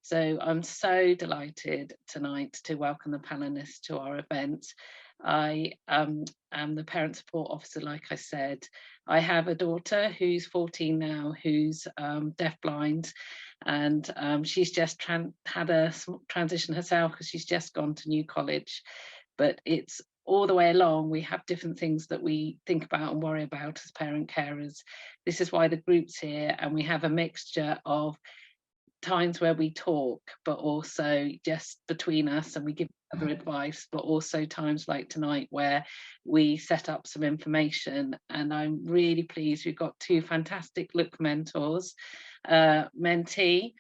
So I'm so delighted tonight to welcome the panelists to our event. I am the parent support officer, like I said. I have a daughter who's 14 now, who's deafblind, and she's just had a transition herself because she's just gone to new college. But it's all the way along, we have different things that we think about and worry about as parent carers. This is why the group's here, and we have a mixture of times where we talk, but also just between us, and we give other advice, but also times like tonight where we set up some information. And I'm really pleased we've got two fantastic look mentors, mentee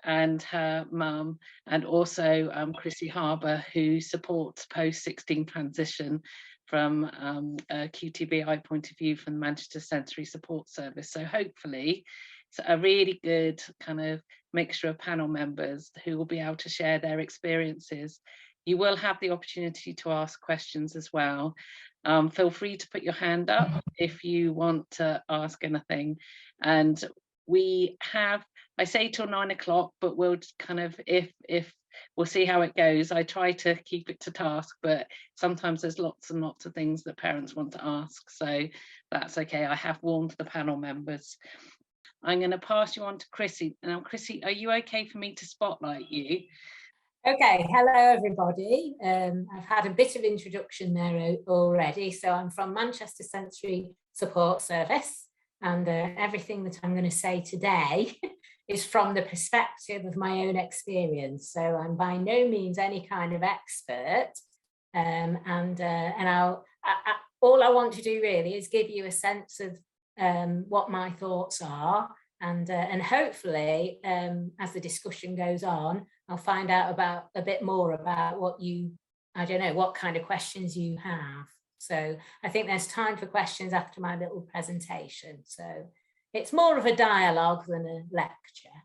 and her mum, and also Chrissy Harbour, who supports post-16 transition from a QTVI point of view from the Manchester Sensory Support Service. So hopefully it's a really good kind of mixture of panel members who will be able to share their experiences. You will have the opportunity to ask questions as well. Feel free to put your hand up if you want to ask anything. And we have, I say till 9 o'clock, but we'll kind of, if we'll see how it goes. I try to keep it to task, but sometimes there's lots and lots of things that parents want to ask. So that's okay. I have warned the panel members. I'm going to pass you on to Chrissy. Now, Chrissy, are you okay for me to spotlight you? Okay, hello everybody. I've had a bit of introduction there already. So I'm from Manchester Sensory Support Service, and everything that I'm going to say today is from the perspective of my own experience. So I'm by no means any kind of expert, all I want to do really is give you a sense of what my thoughts are, and hopefully as the discussion goes on, I'll find out about a bit more about what kind of questions you have. So I think there's time for questions after my little presentation. So it's more of a dialogue than a lecture.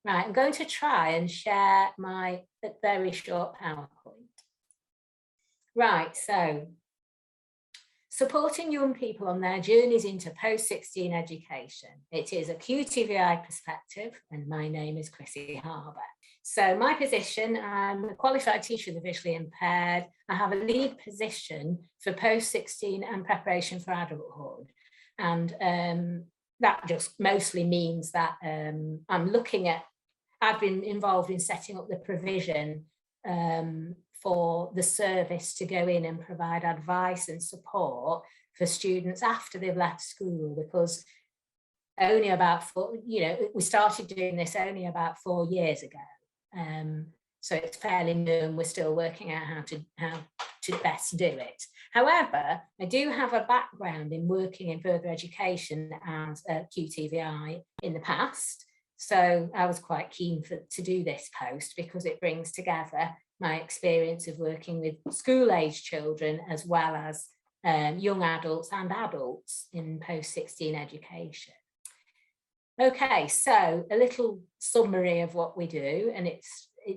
Right, I'm going to try and share my very short PowerPoint. Right, so supporting young people on their journeys into post-16 education. It is a QTVI perspective, and my name is Chrissy Harbour. So my position, I'm a qualified teacher of the visually impaired. I have a lead position for post-16 and preparation for adulthood. And that just mostly means that I've been involved in setting up the provision for the service to go in and provide advice and support for students after they've left school, because only about we started doing this only about 4 years ago. So it's fairly new and we're still working out how to best do it. However, I do have a background in working in further education as a QTVI in the past. So I was quite keen to do this post because it brings together my experience of working with school-age children as well as young adults and adults in post-16 education. Okay, so a little summary of what we do, and it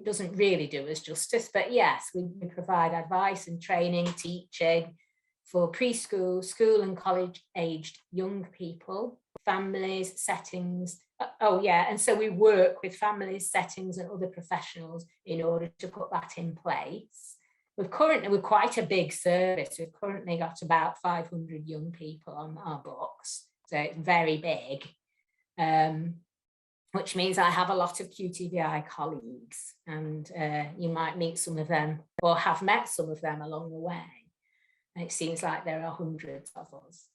doesn't really do us justice, but yes, we provide advice and training, teaching for preschool, school and college-aged young people, families, settings. Oh yeah, and so we work with families, settings and other professionals in order to put that in place. We're quite a big service. We've currently got about 500 young people on our books, so it's very big, which means I have a lot of QTVI colleagues, and you might meet some of them or have met some of them along the way. And it seems like there are hundreds of us.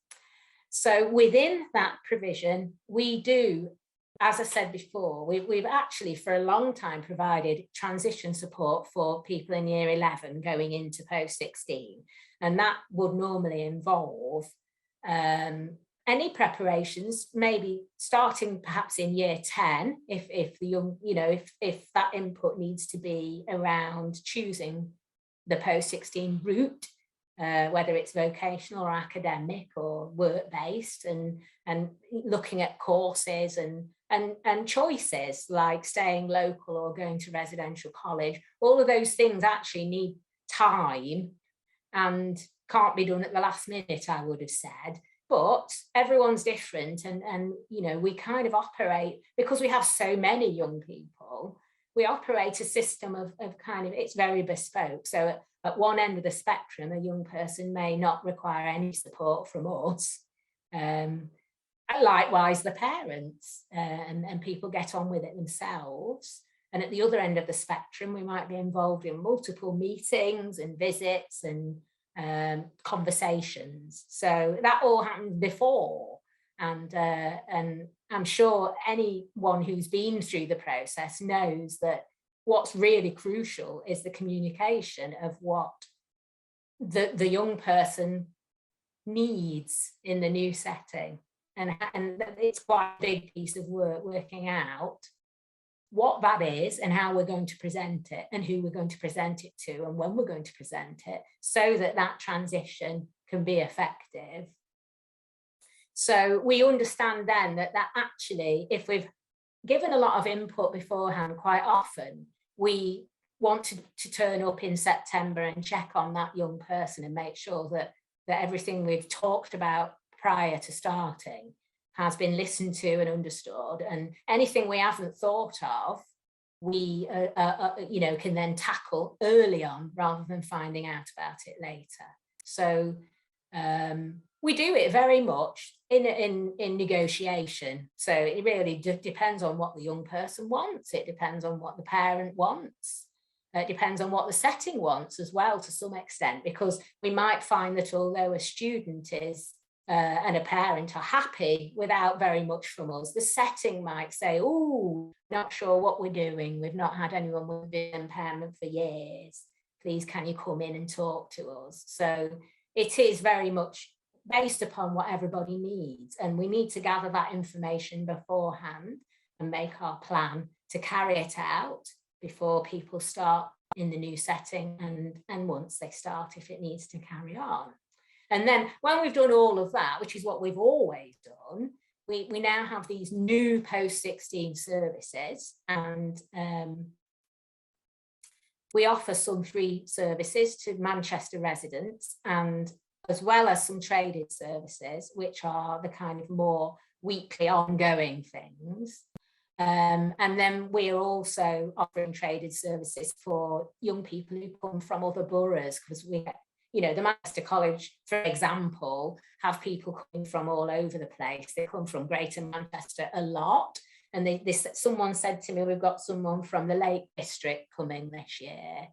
So within that provision, we do, as I said before, we've actually for a long time provided transition support for people in year 11 going into post-16. And that would normally involve any preparations, maybe starting perhaps in year 10, if the young, if that input needs to be around choosing the post-16 route, whether it's vocational or academic or work-based, and looking at courses and choices like staying local or going to residential college. All of those things actually need time and can't be done at the last minute, I would have said. But everyone's different, and we kind of operate, because we have so many young people, we operate a system of kind of, it's very bespoke. So at one end of the spectrum, a young person may not require any support from us. Likewise, the parents, and people get on with it themselves. And at the other end of the spectrum, we might be involved in multiple meetings and visits and conversations. So that all happened before. And I'm sure anyone who's been through the process knows that what's really crucial is the communication of what the young person needs in the new setting. And it's quite a big piece of work working out what that is and how we're going to present it and who we're going to present it to and when we're going to present it, so that that transition can be effective. So we understand then that actually, if we've given a lot of input beforehand, quite often we want to turn up in September and check on that young person and make sure that everything we've talked about prior to starting has been listened to and understood, and anything we haven't thought of, we can then tackle early on rather than finding out about it later. So we do it very much in negotiation. So it really depends on what the young person wants. It depends on what the parent wants. It depends on what the setting wants as well, to some extent, because we might find that although a student is and a parent are happy without very much from us, the setting might say, oh, not sure what we're doing. We've not had anyone with impairment for years. Please, can you come in and talk to us? So it is very much based upon what everybody needs. And we need to gather that information beforehand and make our plan to carry it out before people start in the new setting, and once they start, if it needs to carry on. And then when we've done all of that, which is what we've always done, we now have these new post-16 services, and we offer some free services to Manchester residents, and as well as some traded services, which are the kind of more weekly ongoing things. And then we're also offering traded services for young people who come from other boroughs, because we, the Manchester College, for example, have people coming from all over the place. They come from Greater Manchester a lot. And someone said to me, we've got someone from the Lake District coming this year.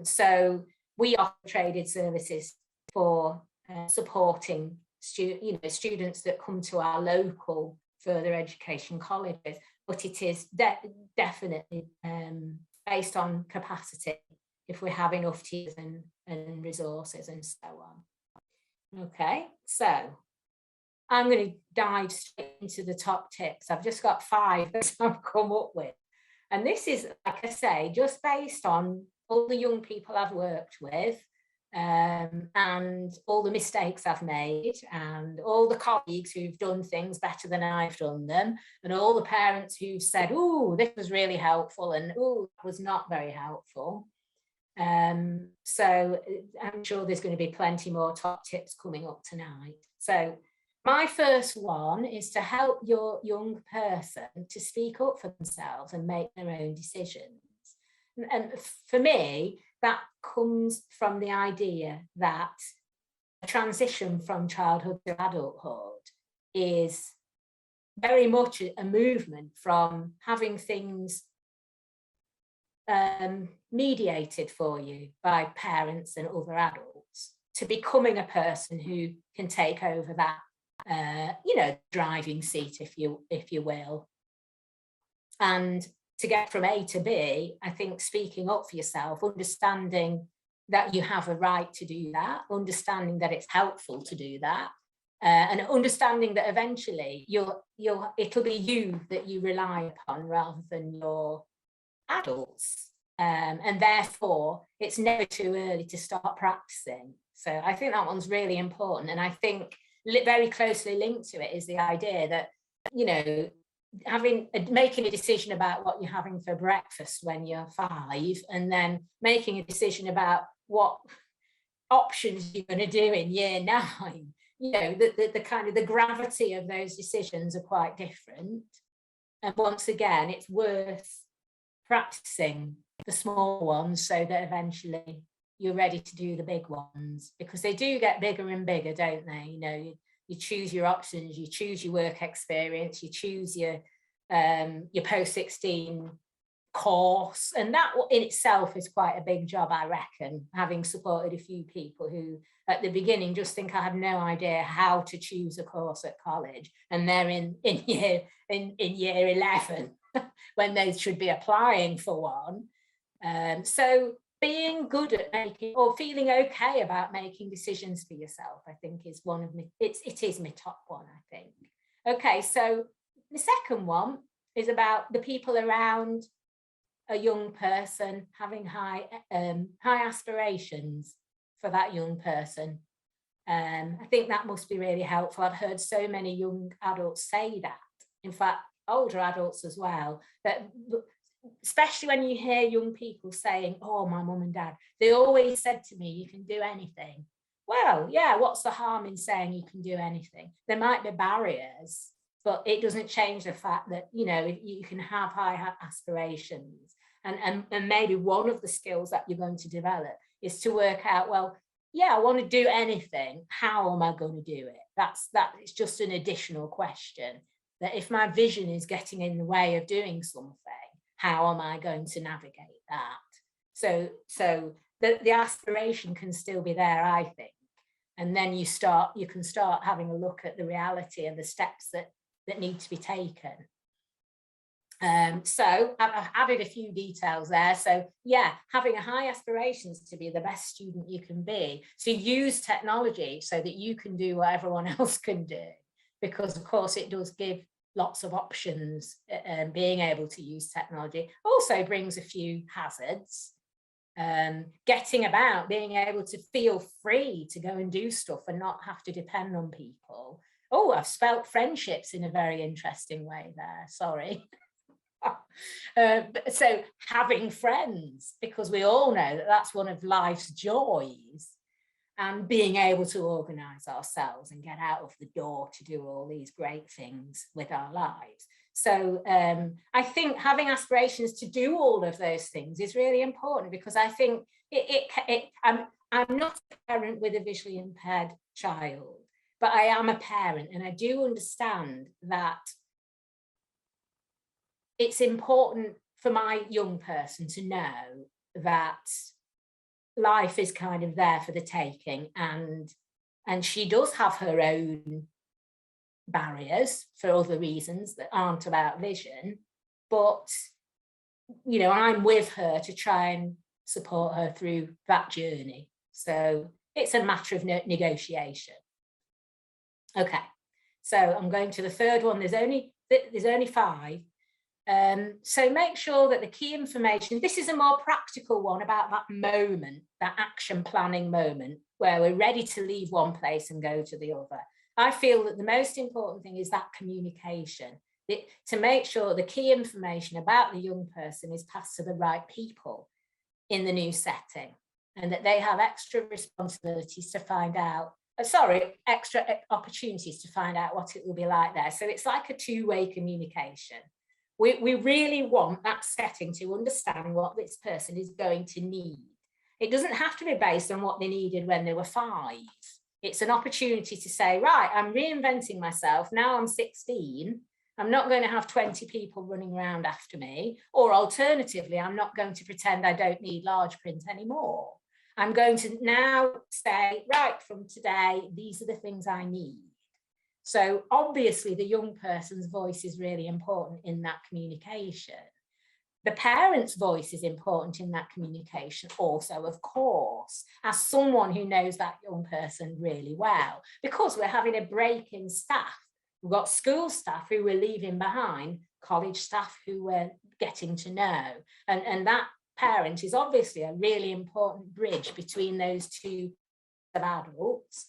So we offer traded services for supporting students that come to our local further education colleges, but it is definitely based on capacity, if we have enough teachers and resources and so on. Okay, so I'm going to dive straight into the top tips. I've just got 5 that I've come up with. And this is, like I say, just based on all the young people I've worked with, and all the mistakes I've made, and all the colleagues who've done things better than I've done them, and all the parents who've said, oh, this was really helpful, and oh, it was not very helpful. So I'm sure there's going to be plenty more top tips coming up tonight. So my first one is to help your young person to speak up for themselves and make their own decisions. And for me, that comes from the idea that a transition from childhood to adulthood is very much a movement from having things mediated for you by parents and other adults to becoming a person who can take over that, driving seat, if you will. And to get from A to B, I think speaking up for yourself, understanding that you have a right to do that, understanding that it's helpful to do that, and understanding that eventually it'll be you that you rely upon rather than your adults. And therefore, it's never too early to start practicing. So I think that one's really important. And I think very closely linked to it is the idea that, making a decision about what you're having for breakfast when you're 5, and then making a decision about what options you're going to do in year 9, the kind of the gravity of those decisions are quite different. And once again, it's worth practicing the small ones so that eventually you're ready to do the big ones, because they do get bigger and bigger, don't they? You know, you choose your options, you choose your work experience, you choose your post-16 course, and that in itself is quite a big job, I reckon, having supported a few people who at the beginning just think I have no idea how to choose a course at college, and they're in year 11 when they should be applying for one. So being good at making, or feeling okay about making decisions for yourself, I think is one of it is my top one, I think. Okay, so the second one is about the people around a young person having high aspirations for that young person. I think that must be really helpful. I've heard so many young adults say that. In fact, older adults as well, that especially when you hear young people saying, oh, my mum and dad, they always said to me, you can do anything. Well, yeah, what's the harm in saying you can do anything? There might be barriers, but it doesn't change the fact that, you know, you can have high aspirations. And maybe one of the skills that you're going to develop is to work out, well, yeah, I want to do anything. How am I going to do it? It's just an additional question, that if my vision is getting in the way of doing something, how am I going to navigate that? So the aspiration can still be there, I think. And then you can start having a look at the reality and the steps that need to be taken. So I've added a few details there. So yeah, having a high aspirations to be the best student you can be. So use technology so that you can do what everyone else can do, because of course it does give lots of options, and being able to use technology also brings a few hazards. Getting about, being able to feel free to go and do stuff and not have to depend on people. Oh, I've spelt friendships in a very interesting way there, sorry. So having friends, because we all know that that's one of life's joys, and being able to organise ourselves and get out of the door to do all these great things with our lives. So I think having aspirations to do all of those things is really important, because I think I'm not a parent with a visually impaired child, but I am a parent, and I do understand that it's important for my young person to know that life is kind of there for the taking, and she does have her own barriers for other reasons that aren't about vision, but you know, I'm with her to try and support her through that journey. So it's a matter of negotiation. Okay, so I'm going to the third one. There's only 5. So make sure that the key information, this is a more practical one about that moment, that action planning moment where we're ready to leave one place and go to the other. I feel that the most important thing is that communication, to make sure the key information about the young person is passed to the right people in the new setting, and that they have extra responsibilities to find out, extra opportunities to find out what it will be like there. So it's like a two-way communication. We really want that setting to understand what this person is going to need. It doesn't have to be based on what they needed when they were 5. It's an opportunity to say, right, I'm reinventing myself. Now I'm 16. I'm not going to have 20 people running around after me. Or alternatively, I'm not going to pretend I don't need large print anymore. I'm going to now say, right, from today, these are the things I need. So obviously the young person's voice is really important in that communication. The parent's voice is important in that communication also, of course, as someone who knows that young person really well, because we're having a break in staff. We've got school staff who we're leaving behind, college staff who we're getting to know. And that parent is obviously a really important bridge between those two adults.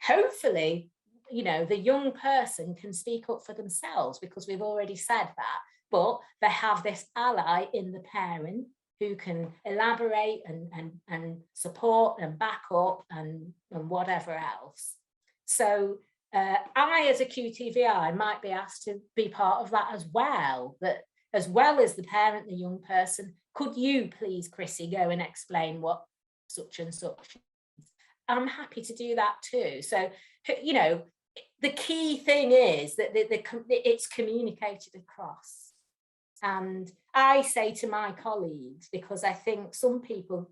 Hopefully, you know, the young person can speak up for themselves, because we've already said that, but they have this ally in the parent who can elaborate and support and back up and whatever else. So I, as a QTVI, might be asked to be part of that as well, that as well as the parent, the young person, could you please, Chrissy, go and explain what such and such is? I'm happy to do that too. So, you know, the key thing is that it's communicated across. And I say to my colleagues, because I think some people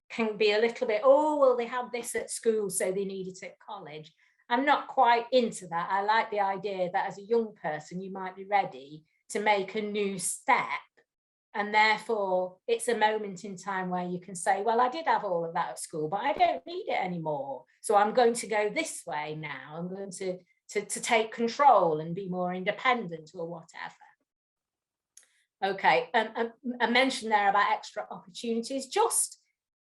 can be a little bit, oh, well, they had this at school, so they need it at college. I'm not quite into that. I like the idea that as a young person, you might be ready to make a new step. And therefore, it's a moment in time where you can say, well, I did have all of that at school, but I don't need it anymore. So I'm going to go this way now. I'm going to take control and be more independent or whatever. Okay, I mentioned there about extra opportunities, just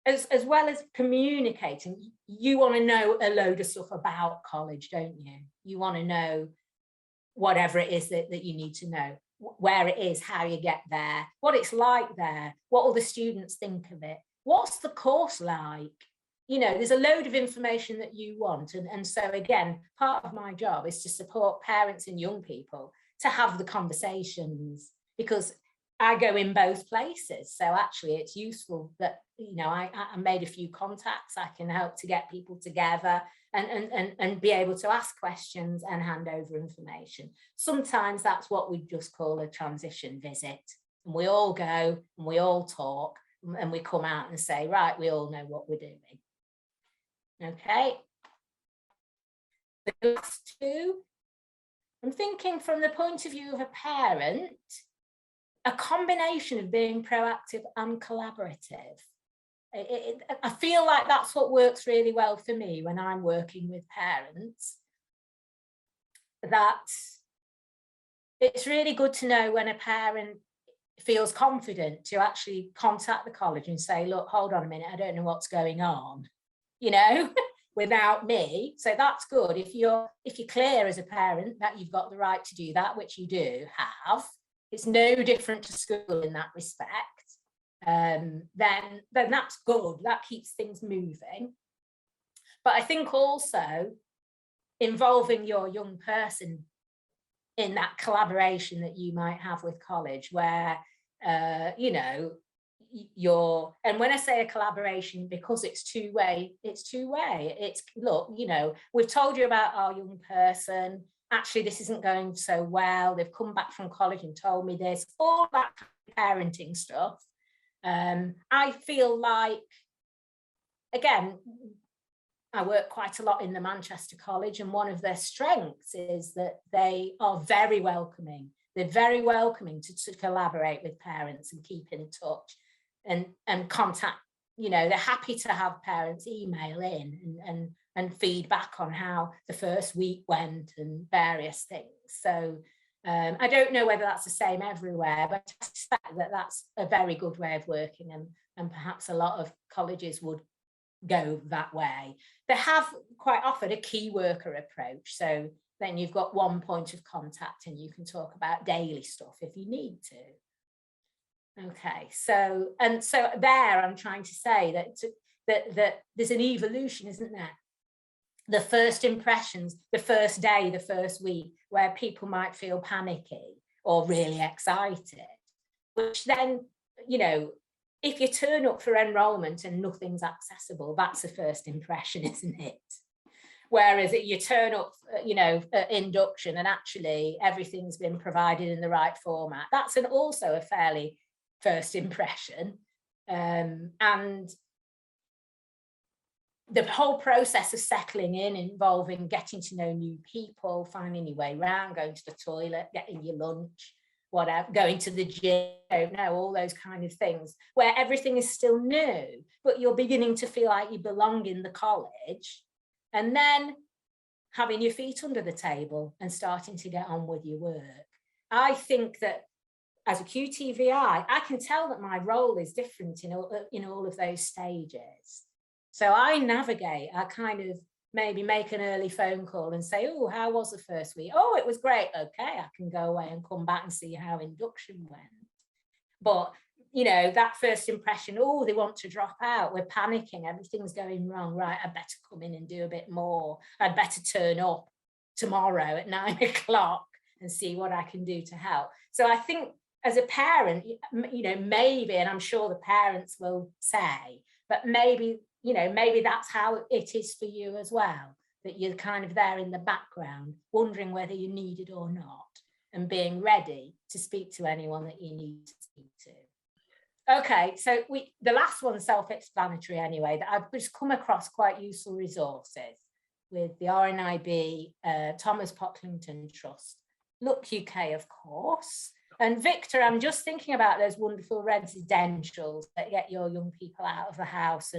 as well as communicating, you want to know a load of stuff about college, don't you? You want to know whatever it is that you need to know, where it is, how you get there, what it's like there, what all the students think of it, what's the course like? You know, there's a load of information that you want. And so again, part of my job is to support parents and young people to have the conversations, because I go in both places. So actually it's useful that, you know, I made a few contacts. I can help to get people together and be able to ask questions and hand over information. Sometimes that's what we just call a transition visit. And we all go and we all talk and we come out and say, right, we all know what we're doing. Okay. The last two, I'm thinking from the point of view of a parent, a combination of being proactive and collaborative. I feel like that's what works really well for me when I'm working with parents, that it's really good to know when a parent feels confident to actually contact the college and say, look, hold on a minute, I don't know what's going on, you know, without me. So that's good. If you're clear as a parent that you've got the right to do that, which you do have, it's no different to school in that respect, then that's good. That keeps things moving. But I think also involving your young person in that collaboration that you might have with college, where, you know, and when I say a collaboration, because it's two-way, it's, look, you know, we've told you about our young person, actually this isn't going so well, they've come back from college and told me this, all that parenting stuff. I feel like, again, I work quite a lot in the Manchester College, and one of their strengths is that they are very welcoming. They're very welcoming to collaborate with parents and keep in touch and contact, you know, they're happy to have parents email in and feedback on how the first week went and various things. So I don't know whether that's the same everywhere, but I suspect that that's a very good way of working, and perhaps a lot of colleges would go that way. They have quite often a key worker approach. So then you've got one point of contact and you can talk about daily stuff if you need to. Okay, so there I'm trying to say that there's an evolution, isn't there? The first impressions, the first day, the first week, where people might feel panicky or really excited, which then, you know, if you turn up for enrolment and nothing's accessible, that's a first impression, isn't it? Whereas you turn up, you know, at induction and actually everything's been provided in the right format, that's also a fairly first impression. And the whole process of settling in, involving getting to know new people, finding your way around, going to the toilet, getting your lunch, whatever, going to the gym, all those kind of things, where everything is still new, but you're beginning to feel like you belong in the college, and then having your feet under the table and starting to get on with your work. I think that as a QTVI, I can tell that my role is different in all of those stages. So I navigate, I kind of maybe make an early phone call and say, oh, how was the first week? Oh, it was great. Okay, I can go away and come back and see how induction went. But, you know, that first impression, oh, they want to drop out. We're panicking. Everything's going wrong. Right, I'd better come in and do a bit more. I'd better turn up tomorrow at 9 o'clock and see what I can do to help. So I think as a parent, you know, maybe, and I'm sure the parents will say, but maybe, you know, maybe that's how it is for you as well, that you're kind of there in the background, wondering whether you need it or not, and being ready to speak to anyone that you need to speak to. Okay, so the last one's self-explanatory anyway, that I've just come across quite useful resources with the RNIB, Thomas Pocklington Trust, Look UK, of course. And Victor, I'm just thinking about those wonderful residentials that get your young people out of the house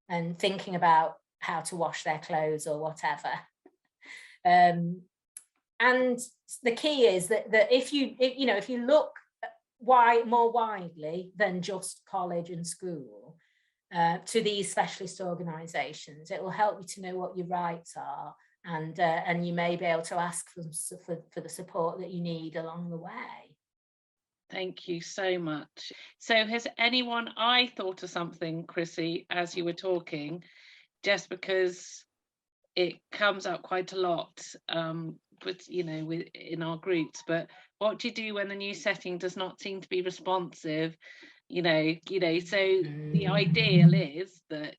and thinking about how to wash their clothes or whatever. And the key is that if you look more widely than just college and school to these specialist organisations, it will help you to know what your rights are, and you may be able to ask for the support that you need along the way. Thank you so much. So I thought of something, Chrissy, as you were talking, just because it comes up quite a lot, in our groups. But what do you do when the new setting does not seem to be responsive? So the ideal is that,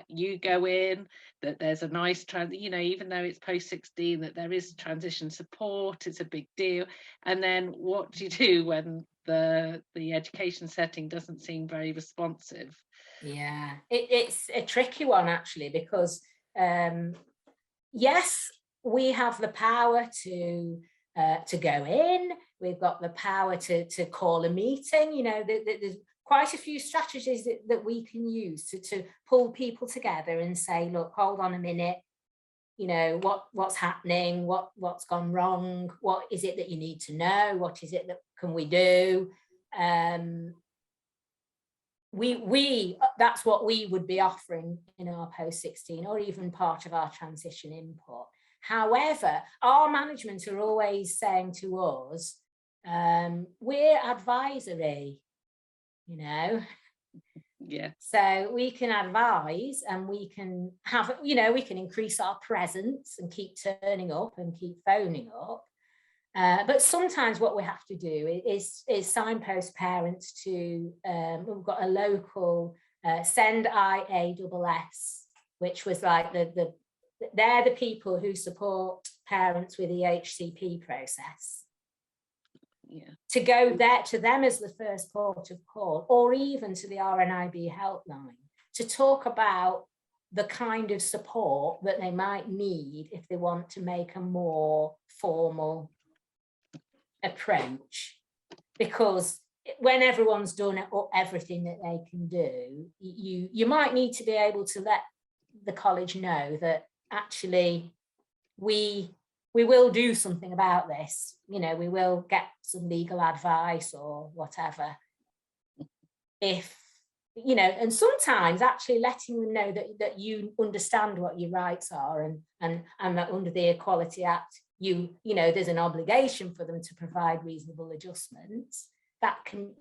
you go in, that there's a nice even though it's post 16, that there is transition support. It's a big deal. And then what do you do when the education setting doesn't seem very responsive? Yeah, it's a tricky one, actually, because yes, we have the power to go in. We've got the power to call a meeting. There's quite a few strategies that we can use to pull people together and say, look, hold on a minute, what's happening, what's gone wrong, what is it that you need to know, what is it that can we do. That's what we would be offering in our post 16, or even part of our transition input. However, our management are always saying to us, we're advisory, Yeah. So we can advise, and we can have, we can increase our presence and keep turning up and keep phoning up. But sometimes what we have to do is signpost parents to, we've got a local Send IASS, which was like they're the people who support parents with the HCP process. Yeah. To go there to them as the first port of call, or even to the RNIB helpline, to talk about the kind of support that they might need if they want to make a more formal approach. Because when everyone's done everything that they can do, you might need to be able to let the college know that actually we will do something about this. We will get some legal advice or whatever. If and sometimes actually letting them know that you understand what your rights are, and that under the Equality Act, there's an obligation for them to provide reasonable adjustments. That can,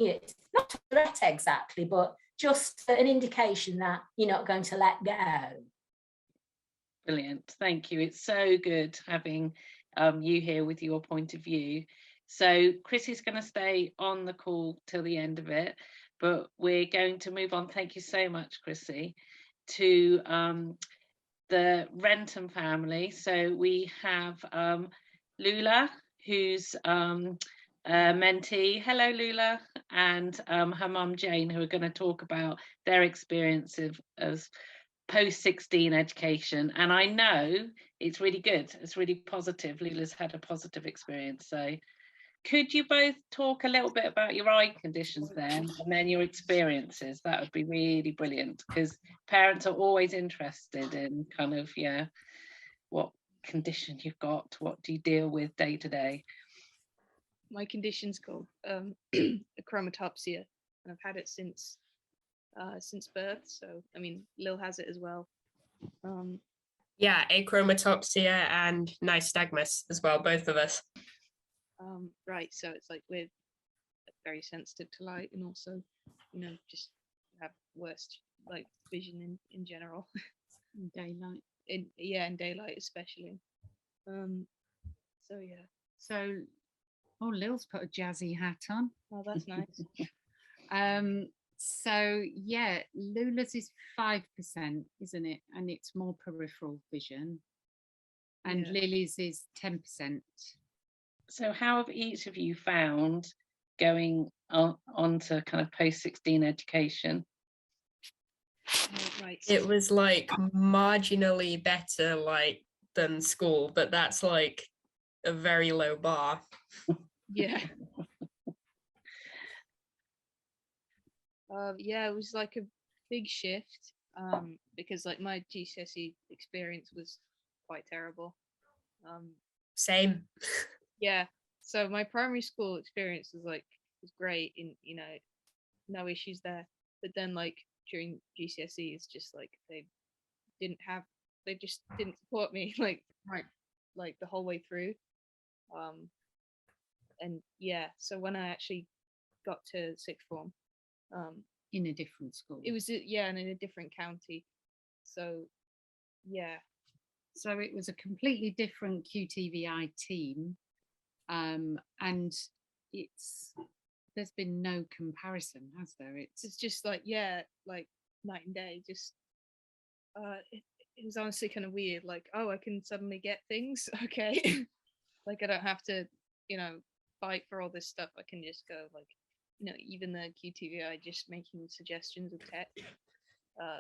not a threat exactly, but just an indication that you're not going to let go. Brilliant, thank you. It's so good having you here with your point of view. So Chrissy's going to stay on the call till the end of it, but we're going to move on. Thank you so much, Chrissy, to the Renton family. So we have Lula, who's a mentee. Hello, Lula, and her mum Jane, who are going to talk about their experience of post-16 education. And I know it's really good. It's really positive. Lula's had a positive experience. So could you both talk a little bit about your eye conditions then, and then your experiences? That would be really brilliant, because parents are always interested in kind of, what condition you've got, what do you deal with day to day? My condition's called achromatopsia, and I've had it since birth. So I mean, Lil has it as well. Yeah, achromatopsia and nystagmus as well, both of us. Right, so it's like we're very sensitive to light, and also, just have worse like vision in general. In daylight. In daylight especially. So Oh, Lil's put a jazzy hat on. Oh, that's nice. So yeah, Lula's is 5%, isn't it? And it's more peripheral vision. And Yeah. Lily's is 10%. So how have each of you found going on to kind of post-16 education? Right. It was like marginally better like than school, but that's like a very low bar. Yeah. Yeah, it was like a big shift because like my GCSE experience was quite terrible. Same. Yeah, so my primary school experience was great in, you know, no issues there. But then like during GCSE, it's just like they just didn't support me like the whole way through. And yeah, so when I actually got to sixth form, In a different school. it was yeah, and in a different county. So yeah, So it was a completely different QTVI team. And there's been no comparison, has there? it's just like like night and day. Just it was honestly kind of weird. Like, oh, I can suddenly get things. Okay, like I don't have to, you know, fight for all this stuff. I can just go like, you know, even the QTVI just making suggestions of tech.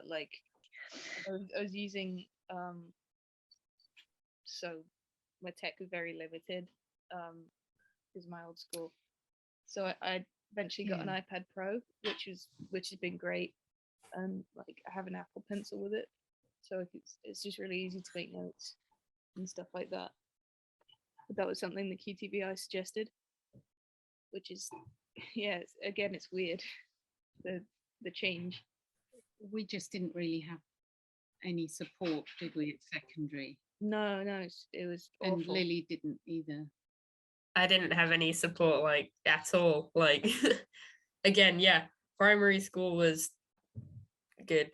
Like I was using so my tech was very limited because my old school. So I eventually got an iPad Pro, which has been great, and like I have an Apple Pencil with it, so it's just really easy to make notes and stuff like that. But that was something the QTVI suggested, which is yeah, it's weird, the change. We just didn't really have any support, did we, at secondary? No, it was awful. And Lily didn't either. I didn't have any support like at all. Like again, yeah, primary school was good.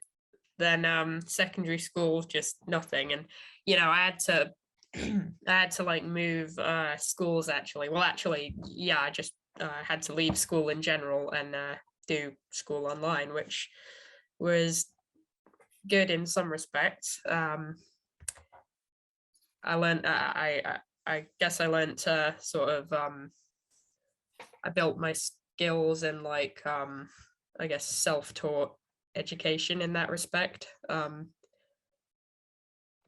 Then secondary school just nothing. And you know, I had to like move schools actually. Well, actually, yeah, I just had to leave school in general and do school online, which was good in some respects. I learned I guess I learned to sort of I built my skills in like I guess self-taught education in that respect.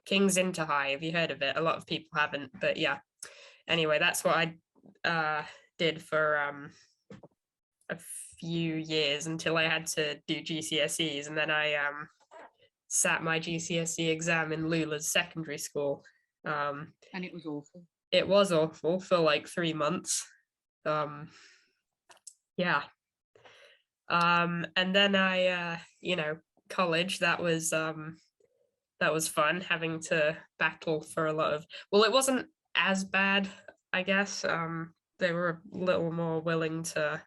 King's Inter High, have you heard of it? A lot of people haven't, but yeah. Anyway, that's what I did for a few years until I had to do GCSEs, and then I sat my GCSE exam in Lula's secondary school. And it was awful. It was awful for like 3 months. Yeah. And then I you know, college, that was fun, having to battle for a lot of, well, it wasn't as bad, I guess. They were a little more willing to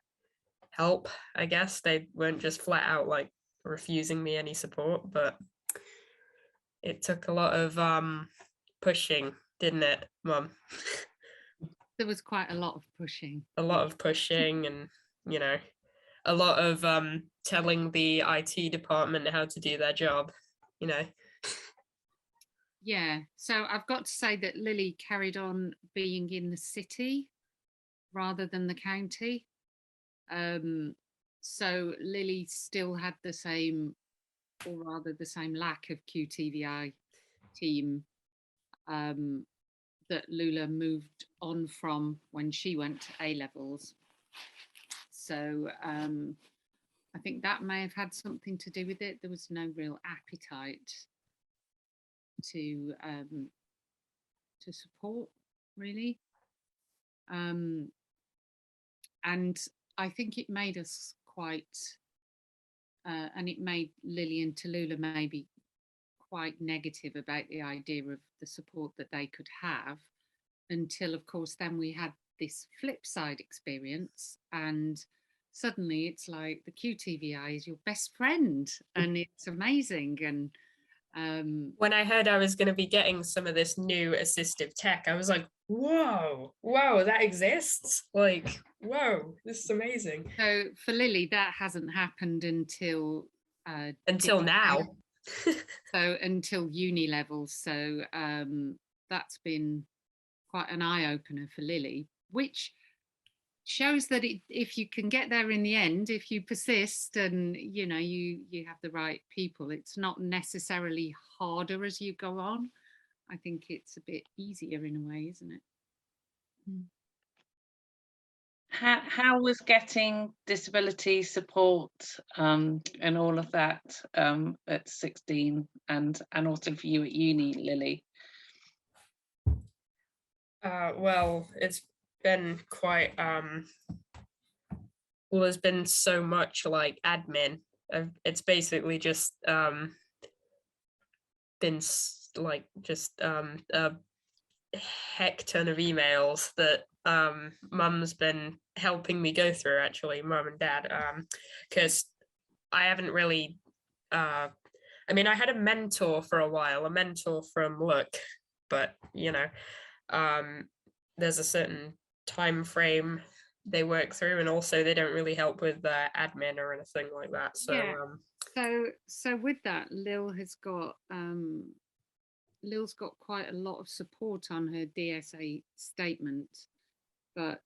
help, I guess. They weren't just flat out like refusing me any support, but it took a lot of pushing, didn't it, Mum? There was quite a lot of pushing. A lot of pushing, and you know, a lot of telling the IT department how to do their job, you know. Yeah, so I've got to say that Lily carried on being in the city rather than the county. So Lily still had the same, or rather the same lack of QTVI team that Lula moved on from when she went to A-levels. So I think that may have had something to do with it. There was no real appetite to support, really. And I think it made us quite, and it made Lily and Tallulah maybe quite negative about the idea of the support that they could have, until, of course, then we had this flip side experience, and suddenly it's like the QTVI is your best friend and it's amazing. And When I heard I was going to be getting some of this new assistive tech, I was like, whoa, that exists. Like, whoa, this is amazing. So for Lily, that hasn't happened until now. So until uni level. So that's been quite an eye-opener for Lily, which shows that if you can get there in the end, if you persist and you have the right people, it's not necessarily harder as you go on. I think it's a bit easier in a way, isn't it? How was getting disability support and all of that at 16 and also for you at uni, Lily? Well, it's been quite there's been so much like admin. It's basically just been like just a heck ton of emails that mum's been helping me go through, actually, mum and dad, because I haven't really I mean, I had a mentor for a while, a mentor from Look, but there's a certain time frame they work through, and also they don't really help with admin or anything like that. So yeah. So with that, Lil's got quite a lot of support on her DSA statement, but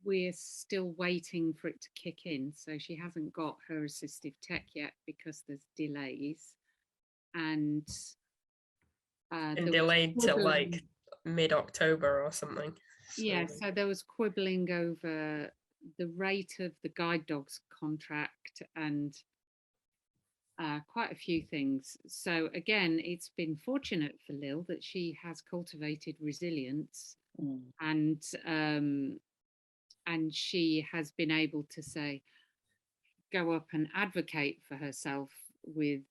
we're still waiting for it to kick in. So she hasn't got her assistive tech yet because there's delays, and delayed to like mid-October or something. Yeah, so there was quibbling over the rate of the guide dogs contract and quite a few things. So again, it's been fortunate for Lil that she has cultivated resilience, and she has been able to go up and advocate for herself with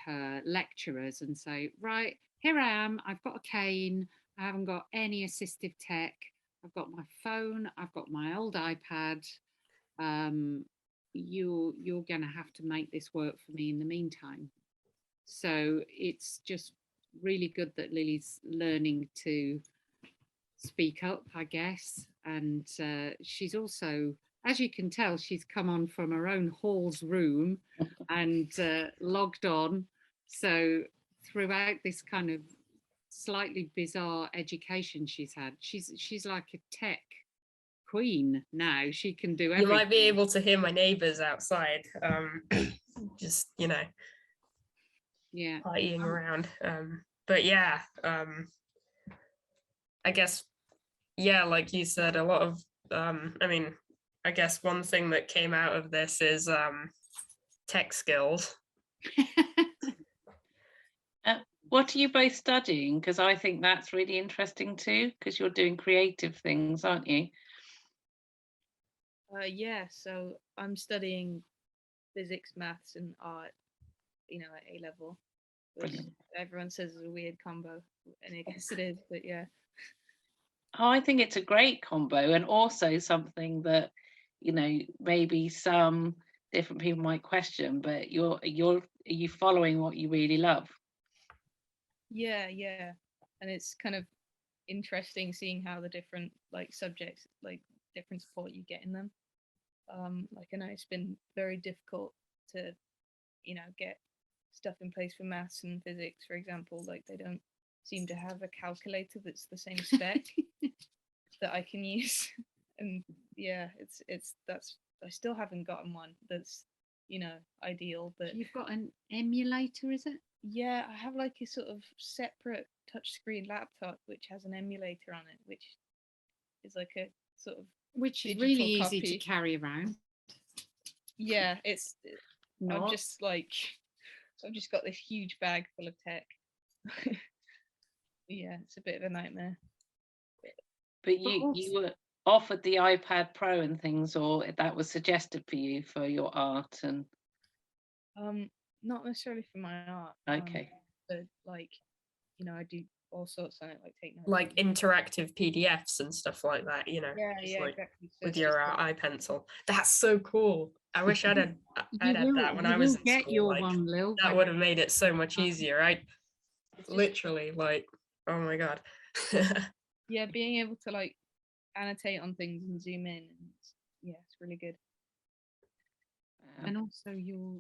her lecturers and say, right, here I am, I've got a cane, I haven't got any assistive tech, I've got my phone, I've got my old iPad, you're going to have to make this work for me in the meantime. So it's just really good that Lily's learning to speak up, I guess. And she's also, as you can tell, she's come on from her own hall's room and logged on. So throughout this kind of slightly bizarre education she's had, she's like a tech queen now. She can do everything. You might be able to hear my neighbors outside, just yeah, partying around. But yeah, I guess, yeah, like you said, a lot of I mean, I guess one thing that came out of this is tech skills. What are you both studying? Because I think that's really interesting too, because you're doing creative things, aren't you? Yeah, so I'm studying physics, maths, and art, at A level, which everyone says is a weird combo, and I guess it is, but yeah. Oh, I think it's a great combo, and also something that, maybe some different people might question, but are you following what you really love? Yeah, and it's kind of interesting seeing how the different subjects, different support you get in them. I know it's been very difficult to, get stuff in place for maths and physics, for example. They don't seem to have a calculator that's the same spec that I can use. And yeah, I still haven't gotten one that's, ideal. But you've got an emulator, is it? Yeah, I have a sort of separate touchscreen laptop which has an emulator on it, which is a sort of, which is really easy to carry around. Yeah, I've just got this huge bag full of tech. Yeah, it's a bit of a nightmare. But you were offered the iPad Pro and things, or that was suggested for you for your art and? Not necessarily for my art. Okay. But I do all sorts on it, take notes. Like interactive PDFs and stuff like that, Yeah, exactly. So with your iPencil. That's so cool. I wish I'd had that when I was in get school. your Like, one, Lil. that would have made it so much easier. I literally, like, oh my god. Yeah, being able to like annotate on things and zoom in, and yeah, it's really good. And also your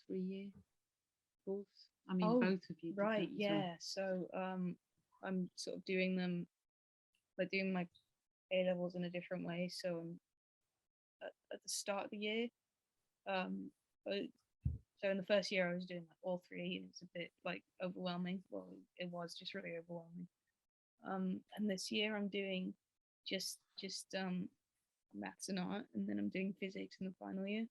3-year course. I mean, Oh, both of you. did right, that as well. yeah. So I'm sort of doing them, like doing my A levels in a different way. So I'm at the start of the year. But so in the first year I was doing like all three, and it's a bit like overwhelming. Well, it was just really overwhelming. And this year I'm doing just maths and art, and then I'm doing physics in the final year.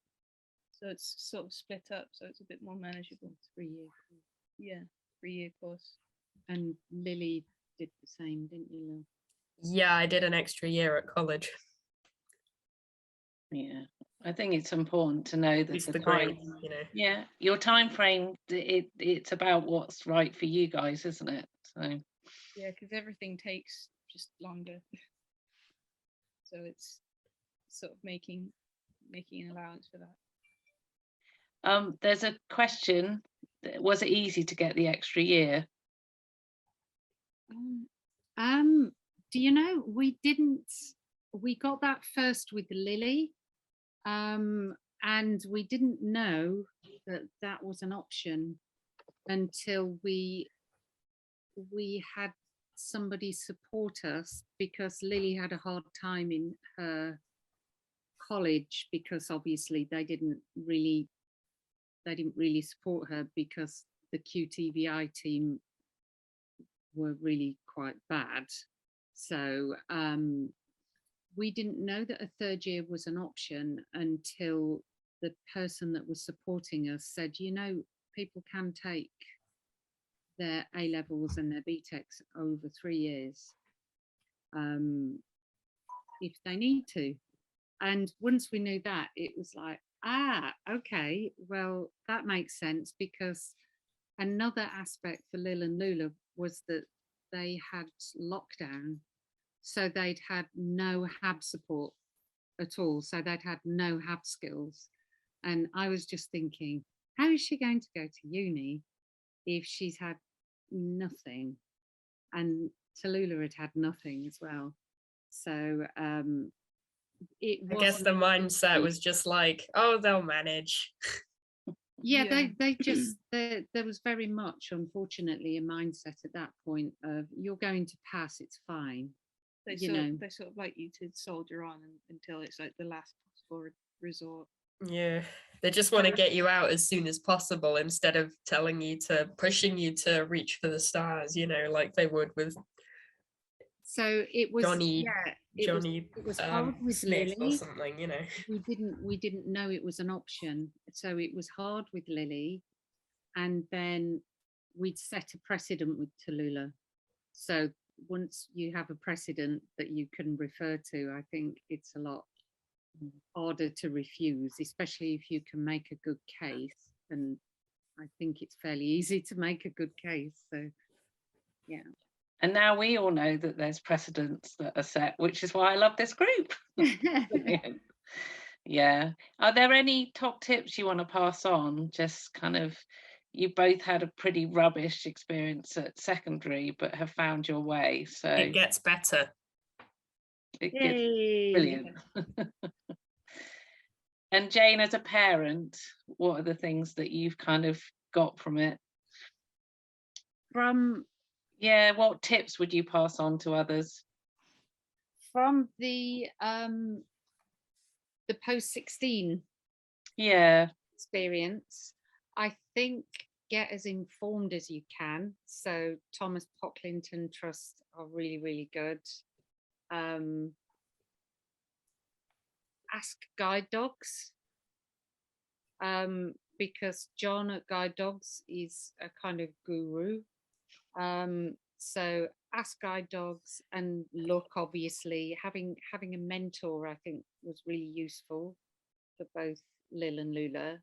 So it's sort of split up, so it's a bit more manageable. 3-year. Yeah, 3-year course. And Lily did the same, didn't you, Lil? Yeah, I did an extra year at college. Yeah, I think it's important to know that It's the the time, grade, you know. yeah, your time frame, it's about what's right for you guys, isn't it? So Yeah, because everything takes just longer. So it's sort of making an allowance for that. there's a question. Was it easy to get the extra year? Do you know, we got that first with Lily, and we didn't know that that was an option until we had somebody support us, because Lily had a hard time in her college, because obviously they didn't really support her, because the QTVI team were really quite bad. So we didn't know that a third year was an option until the person that was supporting us said, you know, people can take their A levels and their BTECs over 3 years if they need to. And once we knew that, it was like, okay, well, that makes sense, because another aspect for Lil and Lula was that they had lockdown, so they'd had no HAB support at all, so they'd had no HAB skills. And I was just thinking, how is she going to go to uni if she's had nothing? And Tallulah had had nothing as well. So it I guess wasn't. the mindset was just like, oh, they'll manage. Yeah, Yeah. they just there was very much, unfortunately, a mindset at that point of, you're going to pass, it's fine. They sort of like you to soldier on until it's like the last possible resort. Yeah, they just want to get you out as soon as possible, instead of pushing you to reach for the stars, you know, like they would with So it was Johnny it was hard with Smith or Lily. something, you know. We didn't know it was an option, so it was hard with Lily, and then we'd set a precedent with Tallulah. So once you have a precedent that you can refer to, I think it's a lot harder to refuse, especially if you can make a good case. And I think it's fairly easy to make a good case. So yeah. And now we all know that there's precedents that are set, which is why I love this group. Yeah. Are there any top tips you want to pass on? Just kind of, you both had a pretty rubbish experience at secondary, but have found your way. So It gets better. it gets brilliant. And Jane, as a parent, what are the things that you've kind of got from it? What tips would you pass on to others? From the post-16 experience, I think get as informed as you can. So Thomas Pocklington Trust are really, really good. Ask guide dogs, because John at Guide Dogs is a kind of guru. So ask guide dogs and look, obviously having a mentor, I think, was really useful for both Lil and Lula.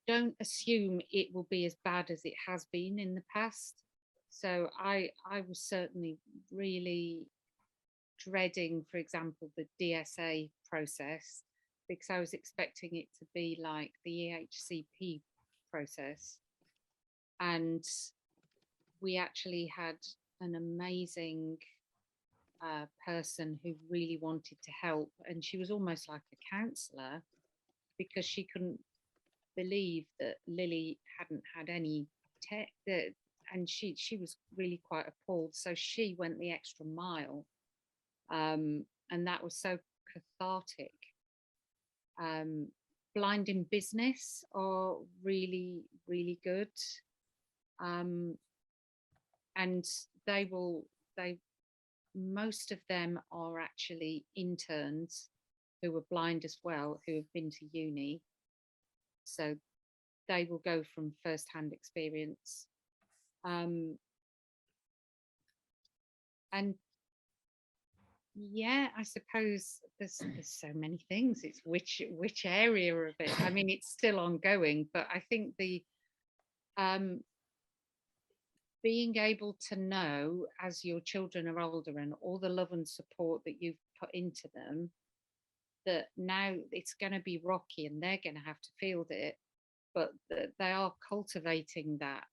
Don't assume it will be as bad as it has been in the past. So I was certainly really dreading, for example, the DSA process, because I was expecting it to be like the EHCP process. And we actually had an amazing person who really wanted to help, and she was almost like a counsellor, because she couldn't believe that Lily hadn't had any tech, and she was really quite appalled. So she went the extra mile, and that was so cathartic. Blind in Business are really, really good, and most of them are actually interns who were blind as well, who have been to uni. So they will go from first-hand experience. And yeah, I suppose there's so many things. It's which area of it. I mean, it's still ongoing, but I think the being able to know as your children are older and all the love and support that you've put into them, that now it's going to be rocky and they're going to have to field it, but that they are cultivating that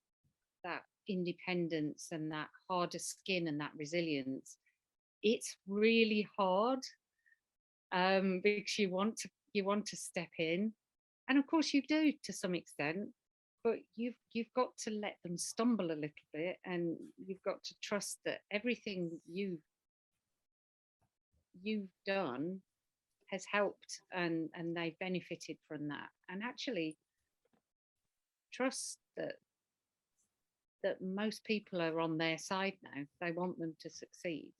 independence and that harder skin and that resilience. It's really hard, because you want to step in, and of course you do to some extent, but you've got to let them stumble a little bit, and you've got to trust that everything you've done has helped, and they benefited from that, and actually trust that most people are on their side now. They want them to succeed.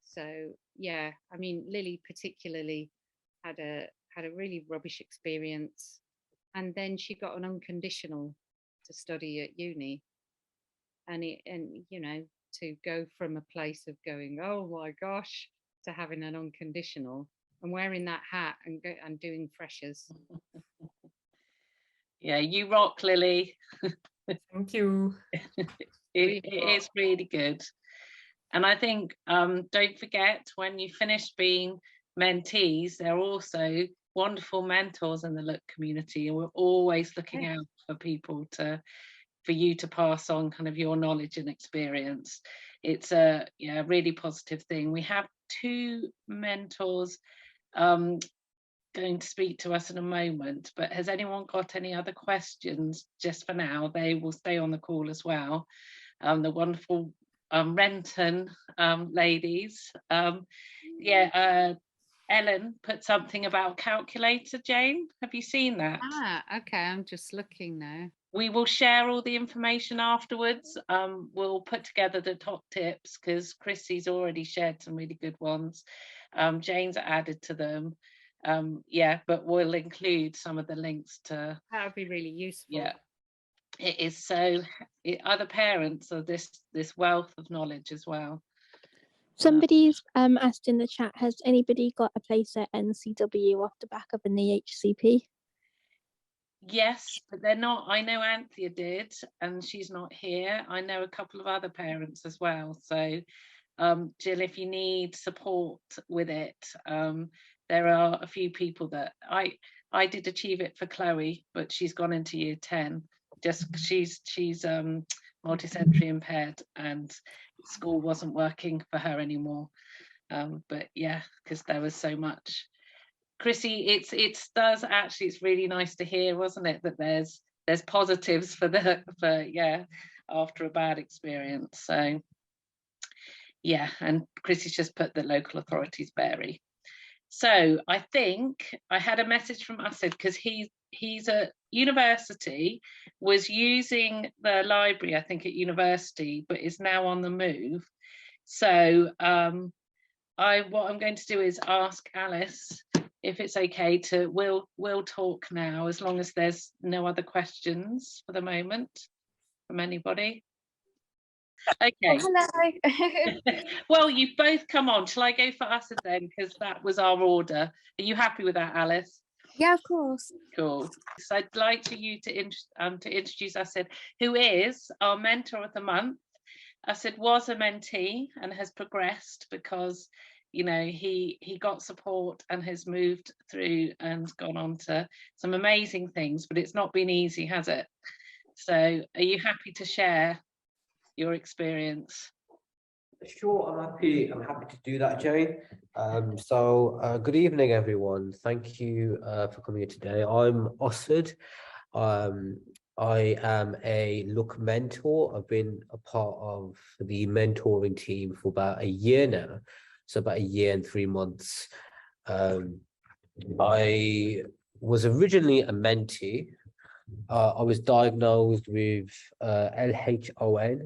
So yeah, I mean, Lily particularly had a really rubbish experience, and then she got an unconditional to study at uni, and you know, to go from a place of going, oh my gosh, to having an unconditional and wearing that hat and doing freshers. Yeah, you rock, Lily. Thank you. It is really good. And I think, don't forget, when you finish being mentees, they're also wonderful mentors in the Look community, and we're always looking out for people for you to pass on kind of your knowledge and experience. It's a really positive thing. We have 2 mentors going to speak to us in a moment, but has anyone got any other questions? Just for now, they will stay on the call as well. The wonderful Renton ladies. Ellen put something about calculator. Jane, have you seen that? Okay, I'm just looking now. We will share all the information afterwards. We'll put together the top tips, because Chrissy's already shared some really good ones. Jane's added to them. But we'll include some of the links to. That would be really useful. Yeah, it is. So other parents are this wealth of knowledge as well. Somebody's asked in the chat, has anybody got a place at NCW off the back of an EHCP? Yes, but they're not. I know Anthea did, and she's not here. I know a couple of other parents as well. So Jill, if you need support with it, there are a few people that I did achieve it for Chloe, but she's gone into year 10. Just she's multisensory impaired, and school wasn't working for her anymore. But yeah, because there was so much. Chrissy, it's really nice to hear, wasn't it, that there's positives for after a bad experience. So yeah, and Chrissy's just put the local authorities vary. So I think I had a message from Asad, because he's at university, was using the library, I think, at university, but is now on the move. So what I'm going to do is ask Alice if it's okay to, we'll talk now, as long as there's no other questions for the moment from anybody. Okay. Oh, hello. Well, you've both come on. Shall I go for Asad then, because that was our order? Are you happy with that, Alice? Yeah, of course. Cool. So I'd like you to introduce Asad, who is our mentor of the month. I said, was a mentee and has progressed because, you know, he got support and has moved through and gone on to some amazing things, but it's not been easy, has it? So are you happy to share your experience? Sure, I'm happy to do that, Jane. Good evening, everyone. Thank you for coming here today. I'm Ossid. Um, I am a Look mentor. I've been a part of the mentoring team for about a year now, so about a year and 3 months. I was originally a mentee. I was diagnosed with LHON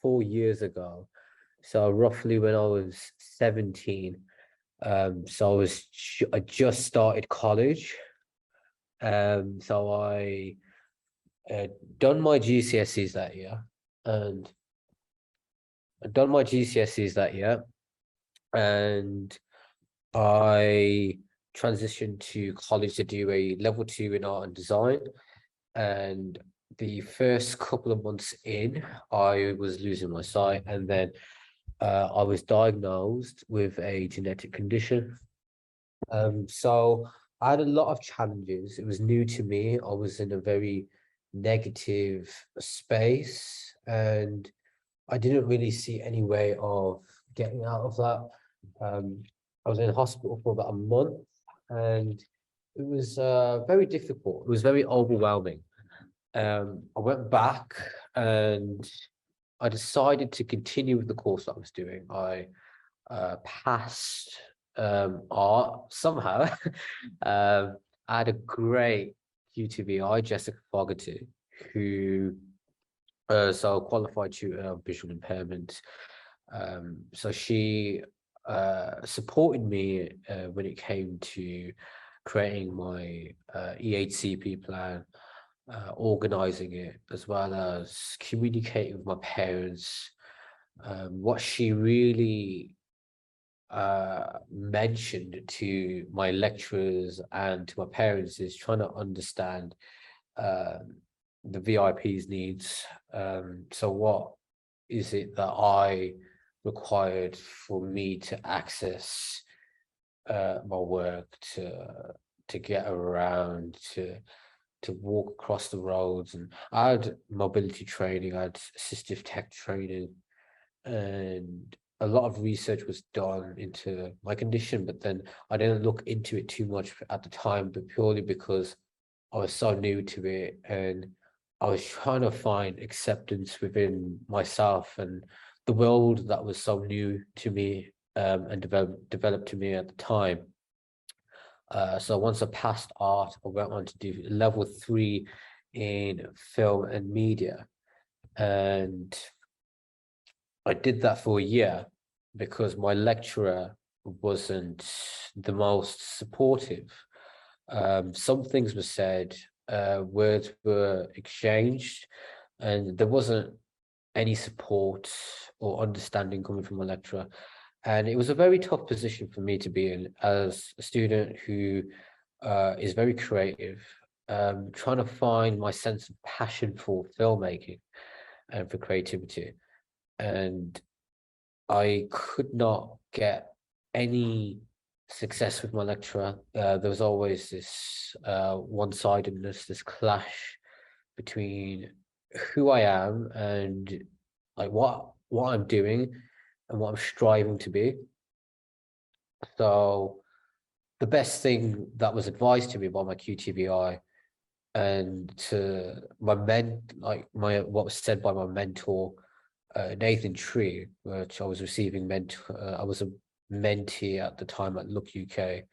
4 years ago. So roughly when I was 17, so I just started college. So I done my GCSEs that year, and I'd done my GCSEs that year, and I transitioned to college to do a level 2 in art and design. And the first couple of months in, I was losing my sight, and then I was diagnosed with a genetic condition. So I had a lot of challenges. It was new to me. I was in a very negative space, and I didn't really see any way of getting out of that. I was in hospital for about a month, and it was very difficult. It was very overwhelming. I went back and I decided to continue with the course that I was doing. I passed art somehow. I had a great QTVI, Jessica Fogarty, who so qualified tutor of visual impairment. So she supported me when it came to creating my EHCP plan, organizing it, as well as communicating with my parents. What she really mentioned to my lecturers and to my parents is trying to understand the VIP's needs. So what is it that I required for me to access my work, to get around, to walk across the roads. And I had mobility training, I had assistive tech training, and a lot of research was done into my condition, but then I didn't look into it too much at the time, but purely because I was so new to it, and I was trying to find acceptance within myself and the world that was so new to me, and developed to me at the time. So once I passed art, I went on to do level 3 in film and media, and I did that for a year because my lecturer wasn't the most supportive. Some things were said, words were exchanged, and there wasn't any support or understanding coming from my lecturer. And it was a very tough position for me to be in as a student who is very creative, trying to find my sense of passion for filmmaking and for creativity. And I could not get any success with my lecturer. There was always this one-sidedness, this clash between who I am and like what I'm doing and what I'm striving to be. So the best thing that was advised to me by my QTVI and to my what was said by my mentor, Nathan Tree, which I was receiving I was a mentee at the time at Look UK,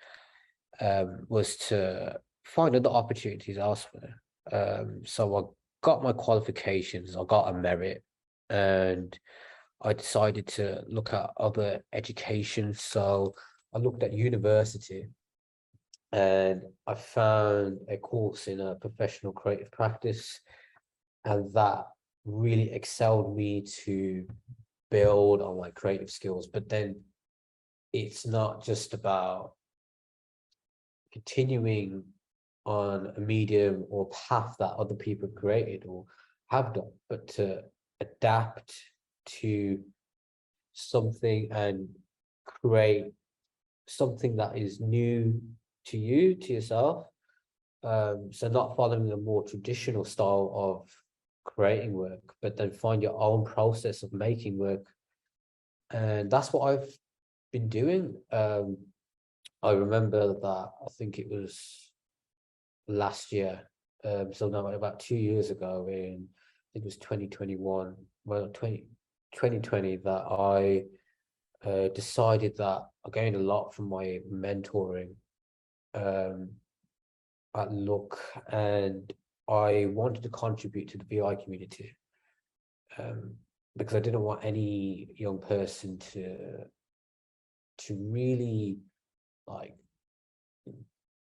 was to find other opportunities elsewhere. So I got my qualifications, I got a merit, and I decided to look at other education. So I looked at university, and I found a course in a professional creative practice, and that really excelled me to build on my creative skills. But then it's not just about continuing on a medium or path that other people have created or have done, but to adapt to something and create something that is new to you, to yourself. So not following a more traditional style of creating work, but then find your own process of making work. And that's what I've been doing. I remember that, I think it was last year, so now about 2 years ago, in I think it was 2021, well 2020, that I decided that I gained a lot from my mentoring at Look, and I wanted to contribute to the VI community, because I didn't want any young person to really like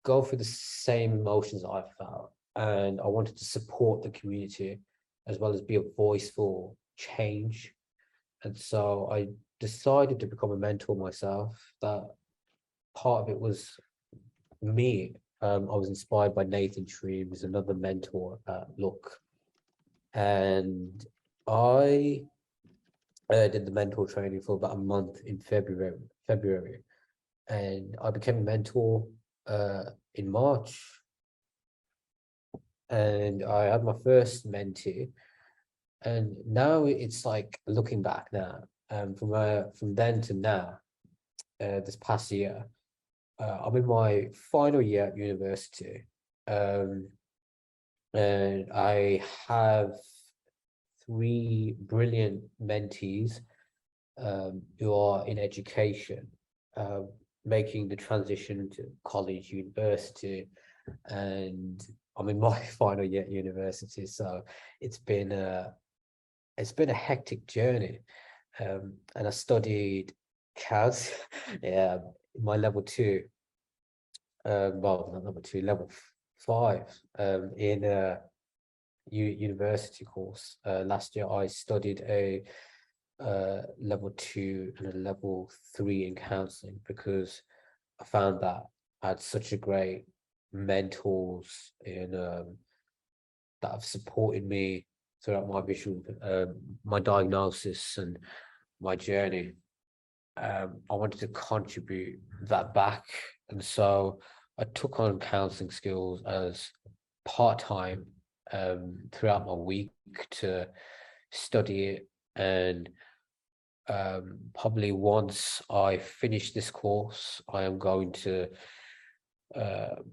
go through the same emotions I felt, and I wanted to support the community as well as be a voice for change. And so I decided to become a mentor myself. That part of it was me. I was inspired by Nathan Tree, who's another mentor at Look, and I did the mentor training for about a month in February, and I became a mentor in March, and I had my first mentee. And now it's like, looking back now, from then to now, this past year, I'm in my final year at university, and I have 3 brilliant mentees who are in education, making the transition to college, university, and I'm in my final year at university. So it's been a hectic journey, and I studied CAS, yeah, my level 2, well, not level 2, level 5, in a university course. Last year I studied a level 2 and a level 3 in counselling, because I found that I had such a great mentors in that have supported me throughout my visual, my diagnosis and my journey. I wanted to contribute that back, and so I took on counselling skills as part-time throughout my week to study it. And probably once I finish this course, I am going to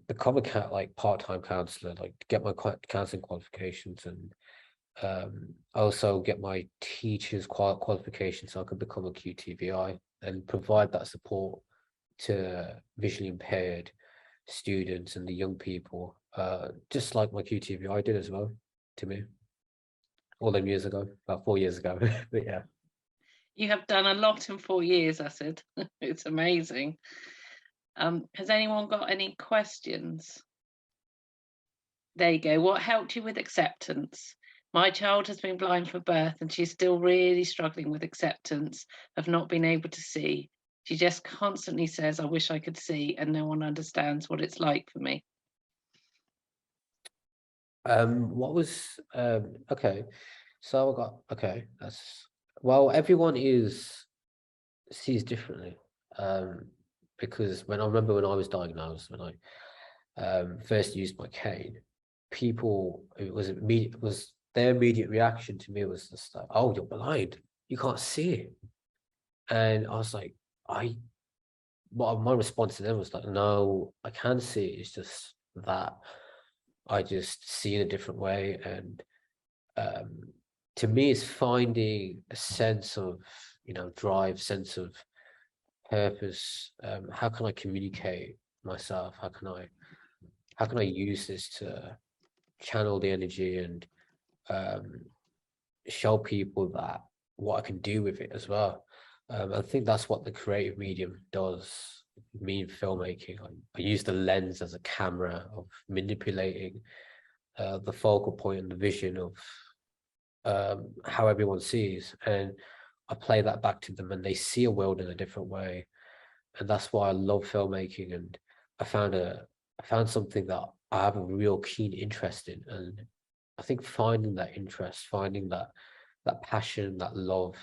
become a part-time counsellor, like get my counselling qualifications, and also get my teacher's qualification, so I could become a QTVI and provide that support to visually impaired students and the young people, just like my QTVI did as well to me all them years ago, about 4 years ago. But yeah. You have done a lot in 4 years, Asad. It's amazing. Has anyone got any questions? There you go. What helped you with acceptance? My child has been blind from birth and she's still really struggling with acceptance of not being able to see. She just constantly says, I wish I could see, and no one understands what it's like for me. What was okay, so I got, okay, that's, well, everyone sees differently, because when I remember when I was diagnosed, when I first used my cane, people, it was their immediate reaction to me was just like, oh, you're blind, you can't see it. And I was like, my response to them was like, no, I can see it, it's just that I just see in a different way. And to me, it's finding a sense of, drive, sense of purpose. How can I communicate myself? How can I use this to channel the energy and show people that what I can do with it as well. I think that's what the creative medium does. Me in filmmaking, I use the lens as a camera of manipulating the focal point and the vision of how everyone sees, and I play that back to them, and they see a world in a different way. And that's why I love filmmaking. And I found something that I have a real keen interest in, and I think finding that interest, finding that passion, that love,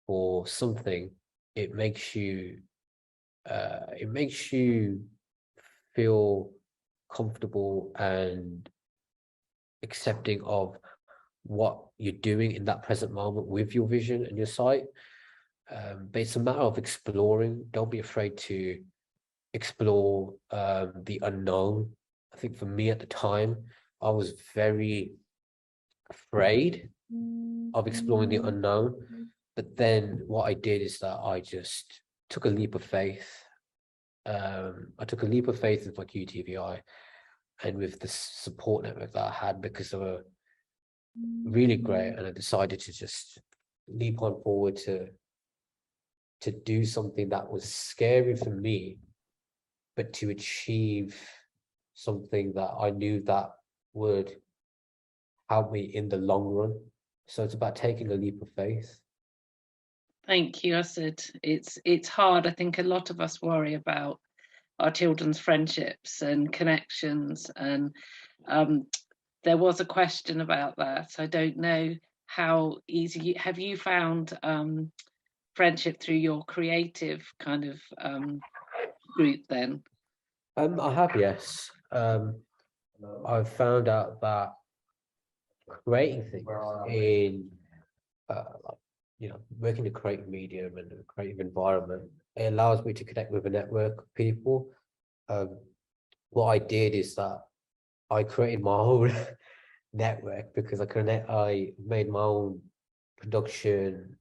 for something, it makes you feel comfortable and accepting of what you're doing in that present moment with your vision and your sight. But it's a matter of exploring. Don't be afraid to explore the unknown. I think for me at the time, I was very afraid of exploring the unknown. But then what I did is that I just took a leap of faith. I took a leap of faith with my QTVI and with the support network that I had, because they were really great, and I decided to just leap on forward to do something that was scary for me, but to achieve something that I knew that would help me in the long run. So it's about taking a leap of faith. Thank you. I said it's hard. I think a lot of us worry about our children's friendships and connections, and there was a question about that. I don't know how easy have you found friendship through your creative kind of group then? I have, yes. I've found out that creating things in working in a creative medium and a creative environment, it allows me to connect with a network of people. What I did is that I created my own network, because I made my own production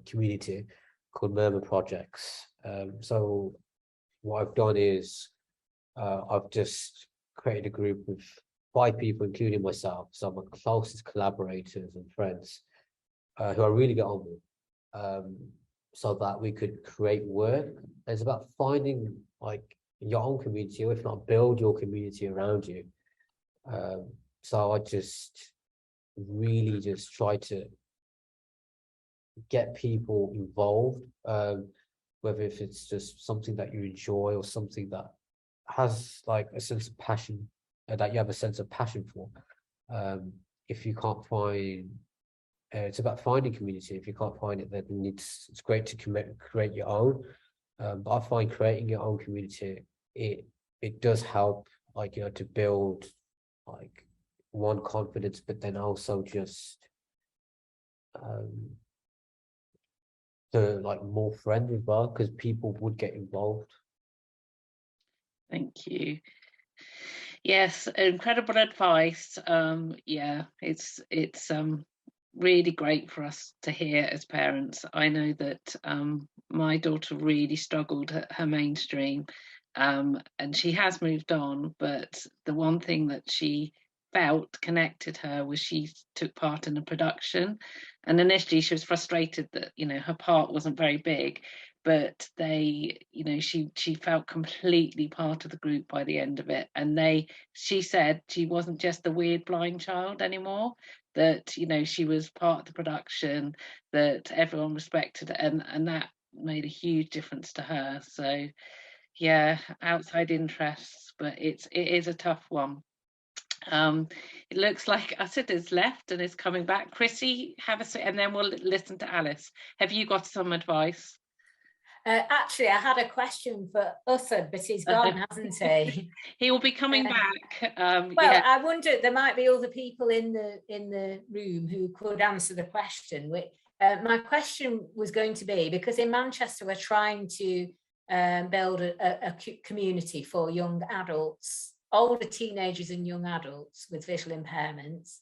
community called Murmur Projects. So what I've done is I've just created a group of 5 people, including myself, so my closest collaborators and friends, who I really get on with, so that we could create work. And it's about finding like your own community, or if not, build your community around you. So I just really just try to get people involved, whether if it's just something that you enjoy or something that has like a sense of passion, that you have a sense of passion for. If you can't find, it's about finding community. If you can't find it, then it's great to create your own. But I find creating your own community, it does help, like, to build like one, confidence, but then also just the like more friends as well, because people would get involved. Thank you. Yes, incredible advice. Yeah, it's really great for us to hear as parents. I know that my daughter really struggled at her mainstream, and she has moved on, but the one thing that she felt connected her was she took part in a production, and initially she was frustrated that her part wasn't very big, but she felt completely part of the group by the end of it, and she said she wasn't just the weird blind child anymore, that she was part of the production, that everyone respected it, and that made a huge difference to her. So yeah, outside interests, but it is a tough one. It looks like Asad is left and is coming back. Chrissy, have a sit, and then we'll listen to Alice. Have you got some advice? Actually, I had a question for Uthad, but he's gone, hasn't he? He will be coming back. Well, yeah. I wonder, there might be other people in the room who could answer the question. My question was going to be, because in Manchester we're trying to build a community for young adults, older teenagers and young adults with visual impairments,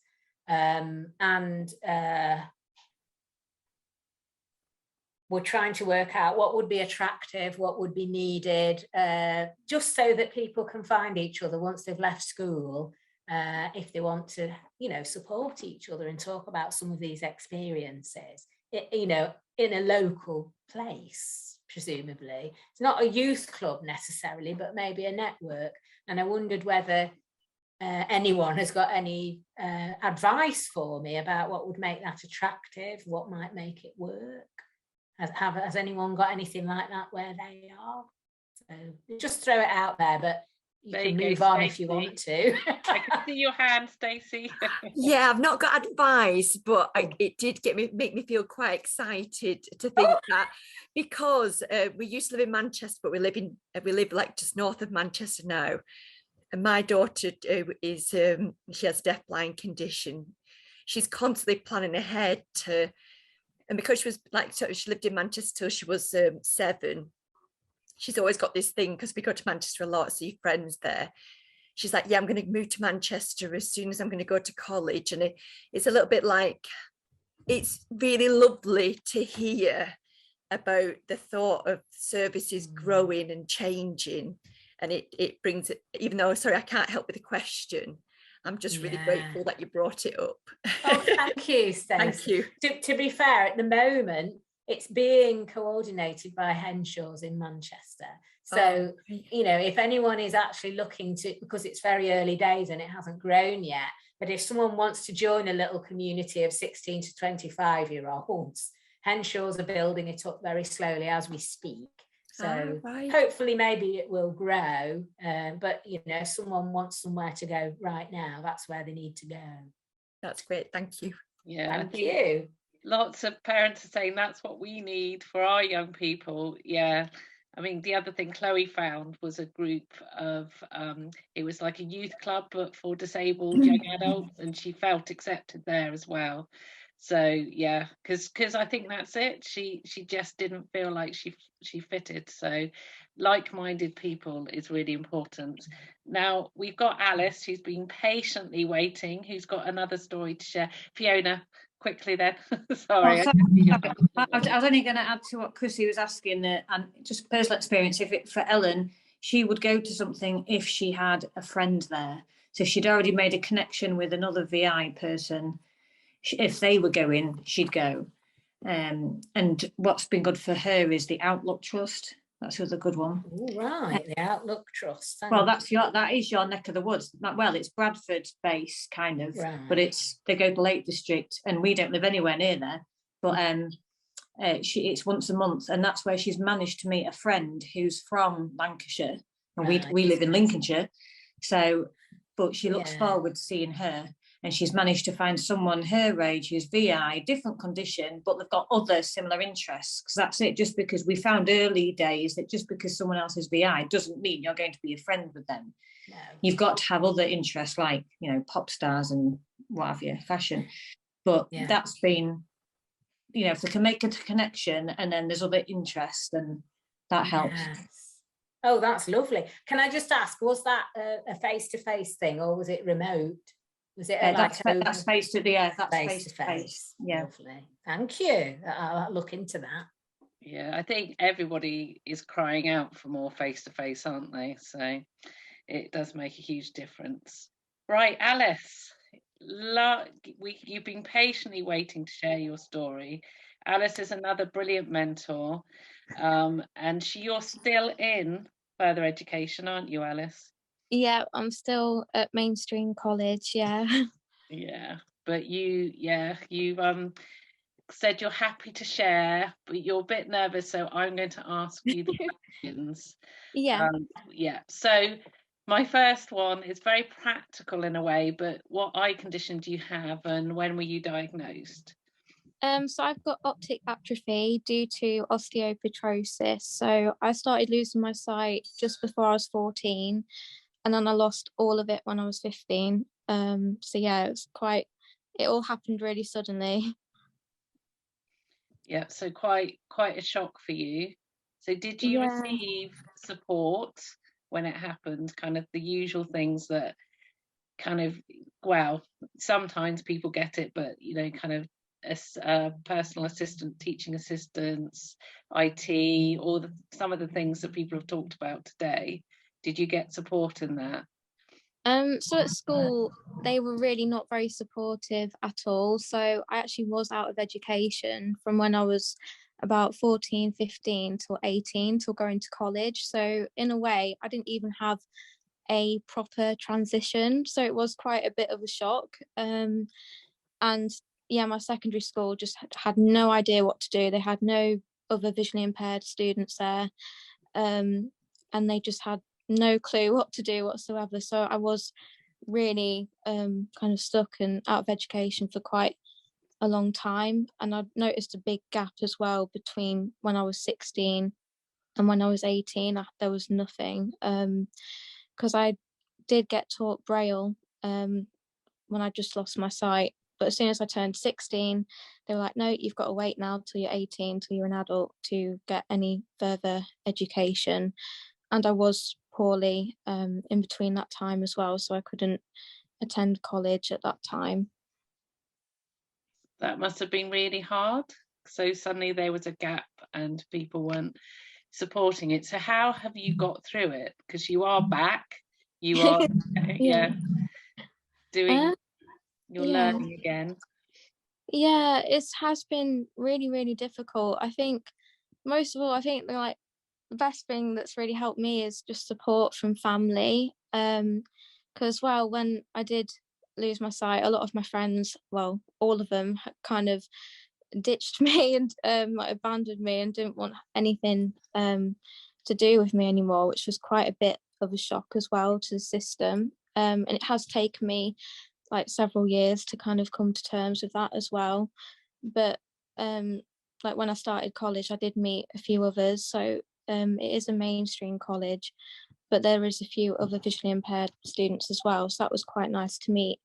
we're trying to work out what would be attractive, what would be needed, just so that people can find each other once they've left school, if they want to, support each other and talk about some of these experiences, in a local place, presumably. It's not a youth club necessarily, but maybe a network. And I wondered whether anyone has got any advice for me about what would make that attractive, what might make it work. Has anyone got anything like that where they are? So just throw it out there, but you can move on if you want to. I can see your hand, Stacey. Yeah, I've not got advice, but it did make me feel quite excited to think that, because we used to live in Manchester, but we live like just north of Manchester now. And my daughter she has deafblind condition. She's constantly planning ahead and because she was she lived in Manchester till she was 7. She's always got this thing, because we go to Manchester a lot, see friends there. She's like, yeah, I'm going to move to Manchester as soon as I'm going to go to college. And it's a little bit like, it's really lovely to hear about the thought of services growing and changing. And it brings it, even though, sorry, I can't help with the question. I'm just really grateful that you brought it up. Oh, thank you, Stacey. Thank you. To be fair, at the moment, it's being coordinated by Henshaw's in Manchester. So, if anyone is actually looking to, because it's very early days and it hasn't grown yet, but if someone wants to join a little community of 16 to 25-year-olds, Henshaw's are building it up very slowly as we speak. So hopefully maybe it will grow, but if someone wants somewhere to go right now, that's where they need to go. That's great, thank you. Yeah, thank you. Lots of parents are saying that's what we need for our young people. Yeah, I mean, the other thing Chloe found was a group of, it was like a youth club, but for disabled young adults, and she felt accepted there as well. So yeah, because I think that's it. She just didn't feel like she fitted. So like-minded people is really important. Now we've got Alice, who's been patiently waiting, who's got another story to share. Fiona, quickly then. Sorry. I was only going to add to what Chrissy was asking, and just personal experience. For Ellen, she would go to something if she had a friend there. So if she'd already made a connection with another VI person, if they were going, she'd go. And what's been good for her is the Outlook Trust. That's the good one. All right, the Outlook Trust. Well, that is your neck of the woods. Well, it's Bradford base kind of, but they go to Lake District, and we don't live anywhere near there. But it's once a month, and that's where she's managed to meet a friend who's from Lancashire, and we live in Lincolnshire. So, but she looks forward to seeing her. And she's managed to find someone her age who's VI, different condition, but they've got other similar interests. Because that's it, just because we found early days that just because someone else is VI doesn't mean you're going to be a friend with them. No. You've got to have other interests like, pop stars and what have you, fashion. But that's been, if they can make a connection and then there's other interests, then that helps. Yes. Oh, that's lovely. Can I just ask, was that a face-to-face thing or was it remote? Was it that's face to face. Yeah. Lovely. Thank you. I'll look into that. Yeah, I think everybody is crying out for more face-to-face, aren't they? So it does make a huge difference. Right, Alice, you've been patiently waiting to share your story. Alice is another brilliant mentor, and you're still in further education, aren't you, Alice? Yeah, I'm still at mainstream college. Yeah. Yeah, but you said you're happy to share, but you're a bit nervous, so I'm going to ask you the questions. Yeah. So my first one is very practical in a way, but what eye condition do you have, and when were you diagnosed? So I've got optic atrophy due to osteopetrosis. So I started losing my sight just before I was 14. And then I lost all of it when I was 15. So yeah, it all happened really suddenly. Yeah, so quite a shock for you. So did you receive support when it happened? Kind of the usual things that kind of, sometimes people get it, but kind of personal assistant, teaching assistants, IT, some of the things that people have talked about today. Did you get support in that? So at school, they were really not very supportive at all. So I actually was out of education from when I was about 14, 15 till 18 till going to college. So in a way, I didn't even have a proper transition. So it was quite a bit of a shock. And yeah, my secondary school just had no idea what to do. They had no other visually impaired students there. And they just had no clue what to do whatsoever. So I was really kind of stuck and out of education for quite a long time. And I noticed a big gap as well between when I was 16 and when I was 18. There was nothing, because I did get taught Braille when I just lost my sight. But as soon as I turned 16, they were like, no, you've got to wait now till you're 18, till you're an adult to get any further education. And I was poorly in between that time as well, so I couldn't attend college at that time. That must have been really hard. So suddenly there was a gap and people weren't supporting it. So how have you got through it? Because you are back, you are doing, you're learning again. Yeah, it has been really, really difficult. I think most of all, I think like the best thing that's really helped me is just support from family. Because well, when I did lose my sight, a lot of my friends, well, all of them kind of ditched me and like abandoned me and didn't want anything to do with me anymore, which was quite a bit of a shock as well to the system. And it has taken me like several years to kind of come to terms with that as well. But like when I started college, I did meet a few others. So it is a mainstream college, but there is a few other visually impaired students as well. So that was quite nice to meet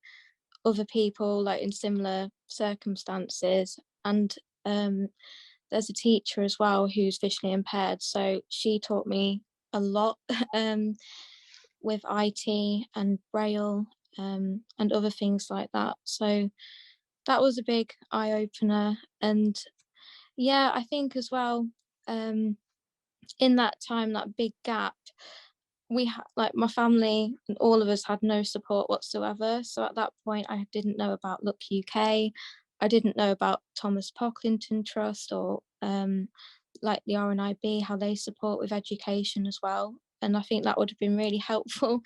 other people like in similar circumstances. And there's a teacher as well who's visually impaired. So she taught me a lot with IT and Braille and other things like that. So that was a big eye opener. And yeah, I think as well, in that time, that big gap, like my family and all of us had no support whatsoever. So at that point, I didn't know about Look UK. I didn't know about Thomas Pocklington Trust or like the RNIB, how they support with education as well. And I think that would have been really helpful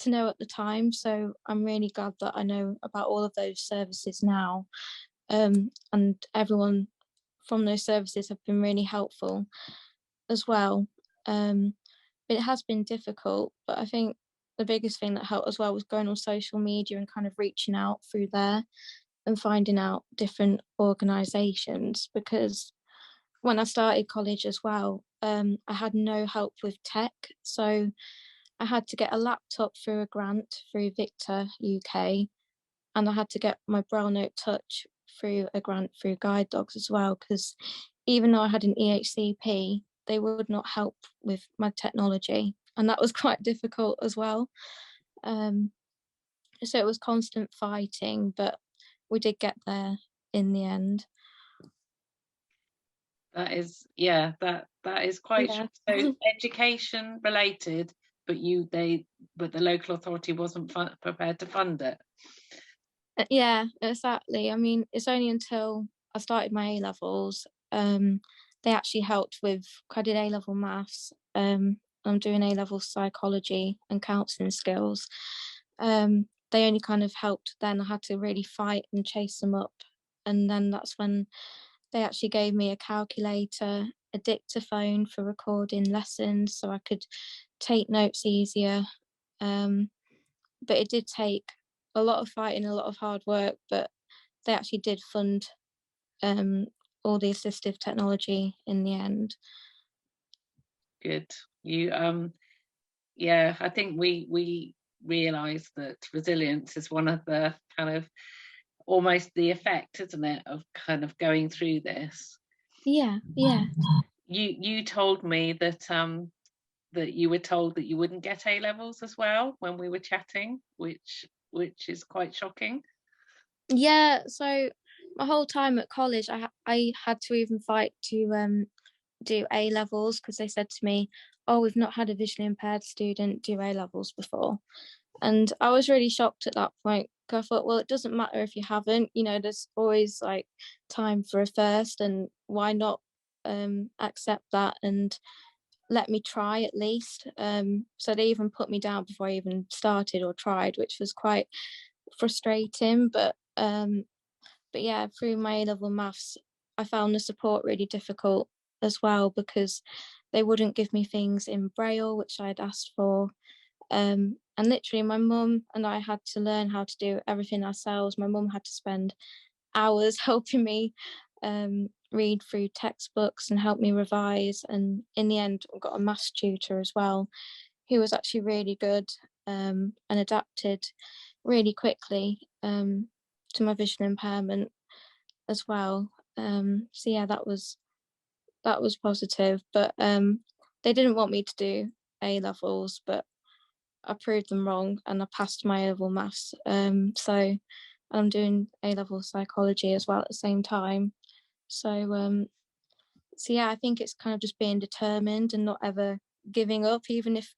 to know at the time. So I'm really glad that I know about all of those services now. And everyone from those services have been really helpful as well. But it has been difficult. But I think the biggest thing that helped as well was going on social media and kind of reaching out through there and finding out different organisations, because when I started college as well, I had no help with tech. So I had to get a laptop through a grant through Victor UK, and I had to get my Braille Note Touch through a grant through Guide Dogs as well, because even though I had an EHCP, they would not help with my technology, and that was quite difficult as well. So it was constant fighting, but we did get there in the end. That is, that is quite so education related, but the local authority wasn't prepared to fund it. Yeah, exactly. I mean, it's only until I started my A levels, they actually helped with. I did A level maths. I'm doing A level psychology and counselling skills. They only kind of helped then. I had to really fight and chase them up, and then that's when they actually gave me a calculator, a dictaphone for recording lessons, so I could take notes easier. But it did take a lot of fighting, a lot of hard work, but they actually did fund all the assistive technology in the end. Good. You I think we realise that resilience is one of the kind of almost the effect, isn't it, of kind of going through this. Yeah. You told me that that you were told that you wouldn't get A levels as well when we were chatting, which is quite shocking. Yeah, so my whole time at college, I had to even fight to do A levels, because they said to me, oh, we've not had a visually impaired student do A levels before. And I was really shocked at that point, because I thought, well, it doesn't matter if you haven't, there's always like time for a first, and why not accept that and let me try at least. So they even put me down before I even started or tried, which was quite frustrating. But yeah, through my A level maths, I found the support really difficult as well, because they wouldn't give me things in Braille, which I'd asked for. And literally my mum and I had to learn how to do everything ourselves. My mum had to spend hours helping me read through textbooks and help me revise. And in the end, I got a maths tutor as well, who was actually really good and adapted really quickly to my vision impairment as well. So yeah, that was positive. But they didn't want me to do A levels, but I proved them wrong and I passed my A-level maths. So I'm doing A-level psychology as well at the same time. So yeah, I think it's kind of just being determined and not ever giving up, even if